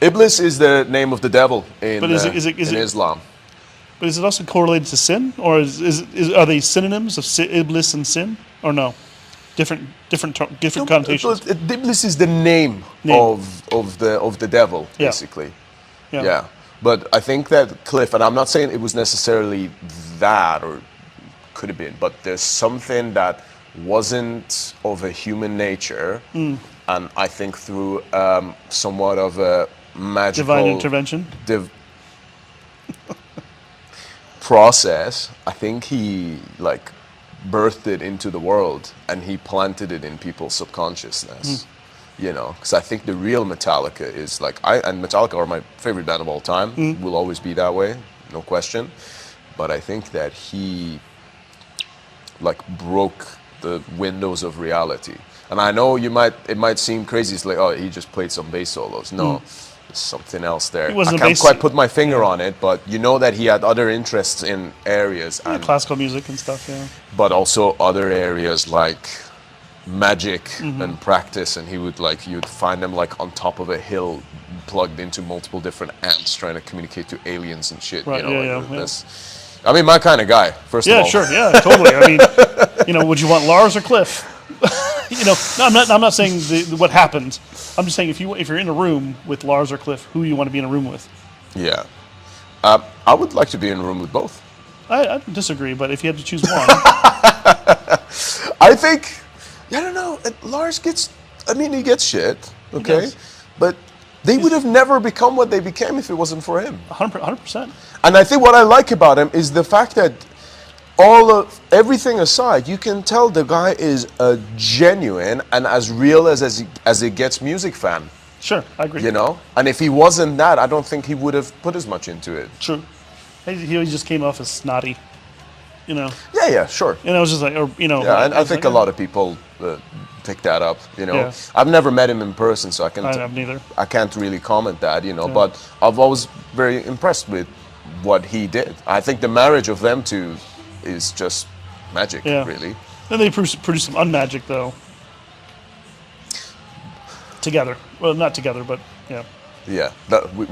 Iblis is the name of the devil in, But is it in Islam. But is it also correlated to sin, or are they synonyms of Iblis and sin, or no? Different connotations. Iblis is the name. Of the devil, Yeah. basically. Yeah. But I think that Cliff, and I'm not saying it was necessarily that, or could have been, but there's something that wasn't of a human nature, and I think through somewhat of a magical Divine intervention. Process, I think he birthed it into the world, and he planted it in people's subconsciousness. Because I think the real Metallica is and Metallica are my favorite band of all time. Will always be that way, no question. But I think that he broke the windows of reality. And I know it might seem crazy. It's he just played some bass solos. No, there's something else there. He wasn't I a can't bass- quite put my finger on it, but that he had other interests in areas, and Classical music and stuff, yeah. but also other areas like magic and practice, and he would you'd find them on top of a hill plugged into multiple different amps trying to communicate to aliens and shit. Right, yeah. That's, I mean, my kind of guy, first of all. Yeah, sure, yeah, totally. I mean, would you want Lars or Cliff? No, I'm not saying what happened. I'm just saying if you're in a room with Lars or Cliff, who you want to be in a room with. Yeah. I would like to be in a room with both. I disagree, but if you had to choose one, I think, I don't know, Lars gets, he gets shit, okay? does. But they would have never become what they became if it wasn't for him. 100%. And I think what I like about him is the fact that everything aside, you can tell the guy is a genuine and as real as it gets music fan. Sure, I agree. And if he wasn't that, I don't think he would have put as much into it. True. He just came off as snotty, you know. Yeah, sure. And I was just like, or, you know. Yeah, and I think a lot of people pick that up, you know. Yeah. I've never met him in person, so I have neither. I can't really comment that, you know. But I've always very impressed with what he did. I think the marriage of them two is just magic, really. Then they produced some Unmagic though. Together, well, not together, but yeah. Yeah, we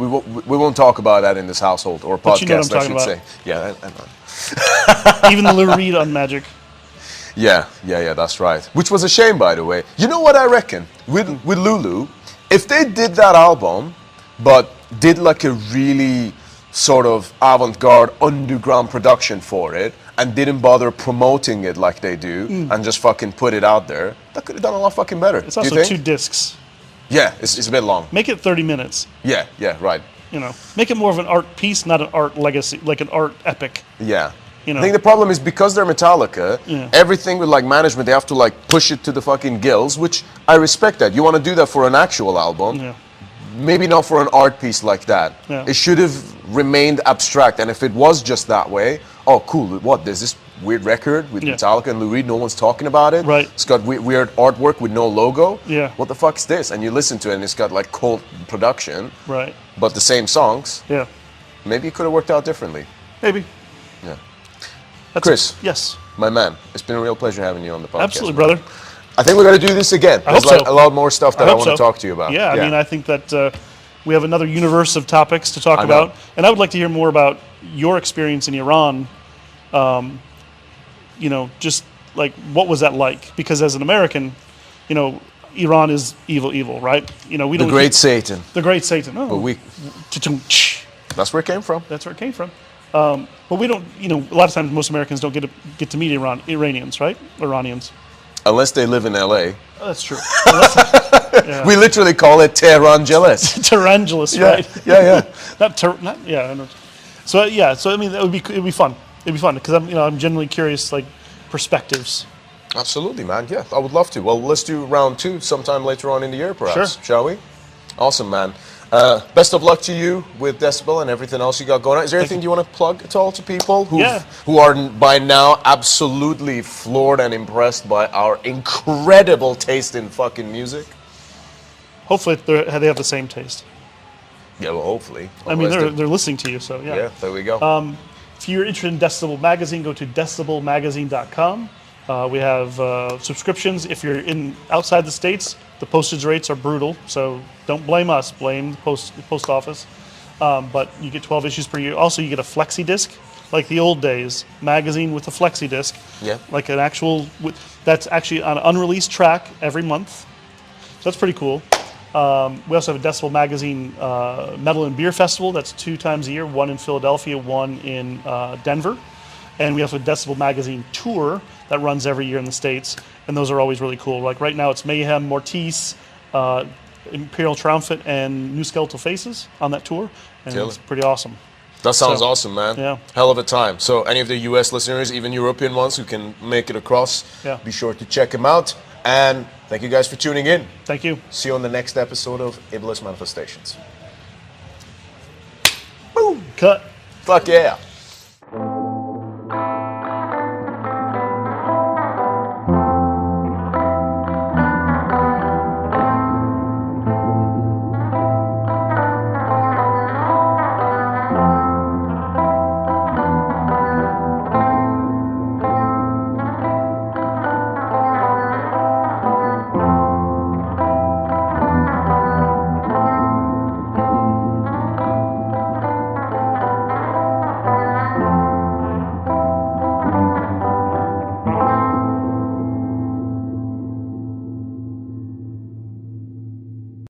won't talk about that in this household or podcast. You know what I'm I should talking say. Yeah, I know. Even the Lou Reed Unmagic. Yeah, that's right. Which was a shame, by the way. You know what I reckon? With Lulu, if they did that album, but did like a really sort of avant-garde underground production for it, and didn't bother promoting it like they do, and just fucking put it out there, that could have done a lot fucking better. It's also 2 discs. Yeah, it's a bit long. Make it 30 minutes. Yeah, right. You know, make it more of an art piece, not an art legacy, like an art epic. Yeah. You know? I think the problem is because they're Metallica, everything with like management, they have to like push it to the fucking gills, which I respect that. You want to do that for an actual album, maybe not for an art piece like that. Yeah. It should have remained abstract, and if it was just that way, oh cool, what, there's this weird record with Metallica and Lou Reed, no one's talking about it. Right. It's got weird artwork with no logo. Yeah. What the fuck is this? And you listen to it and it's got like cult production. Right. But the same songs. Yeah. Maybe it could have worked out differently. Maybe. Yeah. That's Chris. Yes. My man, it's been a real pleasure having you on the podcast. Absolutely, brother. I think we're going to do this again. There's a lot more stuff that I want to talk to you about. Yeah, I mean, I think that we have another universe of topics to talk about. And I would like to hear more about your experience in Iran. You know, just like, what was that like? Because as an American, you know, Iran is evil, right? You know, we don't. The great Satan. The great Satan. Oh. But that's where it came from. That's where it came from. But we don't, you know, a lot of times most Americans don't get to meet Iranians, right? Iranians. Unless they live in LA. Oh, that's true. We literally call it Tehrangeles. Tehrangeles, right? Yeah. I know. So I mean, it'd be fun. It'd be fun because I'm generally curious, like, perspectives. Absolutely, man. Yeah, I would love to. Well, let's do round 2 sometime later on in the year, perhaps. Sure. Shall we? Awesome, man. Best of luck to you with Decibel and everything else you got going on. Is there anything you want to plug at all to people who are by now absolutely floored and impressed by our incredible taste in fucking music? Hopefully they have the same taste. Yeah, well, hopefully. I mean, they're listening to you, so yeah. Yeah, there we go. If you're interested in Decibel Magazine, go to decibelmagazine.com. We have subscriptions. If you're outside the States, the postage rates are brutal, so don't blame us. Blame the post office. But you get 12 issues per year. Also, you get a flexi disc, like the old days, magazine with a flexi disc. Yeah. Like an actual, that's actually on an unreleased track every month. So that's pretty cool. We also have a Decibel Magazine Metal and Beer Festival. That's 2 times a year, one in Philadelphia, one in Denver. And we also have a Decibel Magazine tour that runs every year in the States. And those are always really cool. Like right now it's Mayhem, Mortis, Imperial Triumphant, and New Skeletal Faces on that tour. And it's pretty awesome. That sounds awesome, man. Yeah. Hell of a time. So any of the US listeners, even European ones who can make it across, be sure to check them out. And thank you guys for tuning in. Thank you. See you on the next episode of Iblis Manifestations. Boom. Cut. Fuck yeah.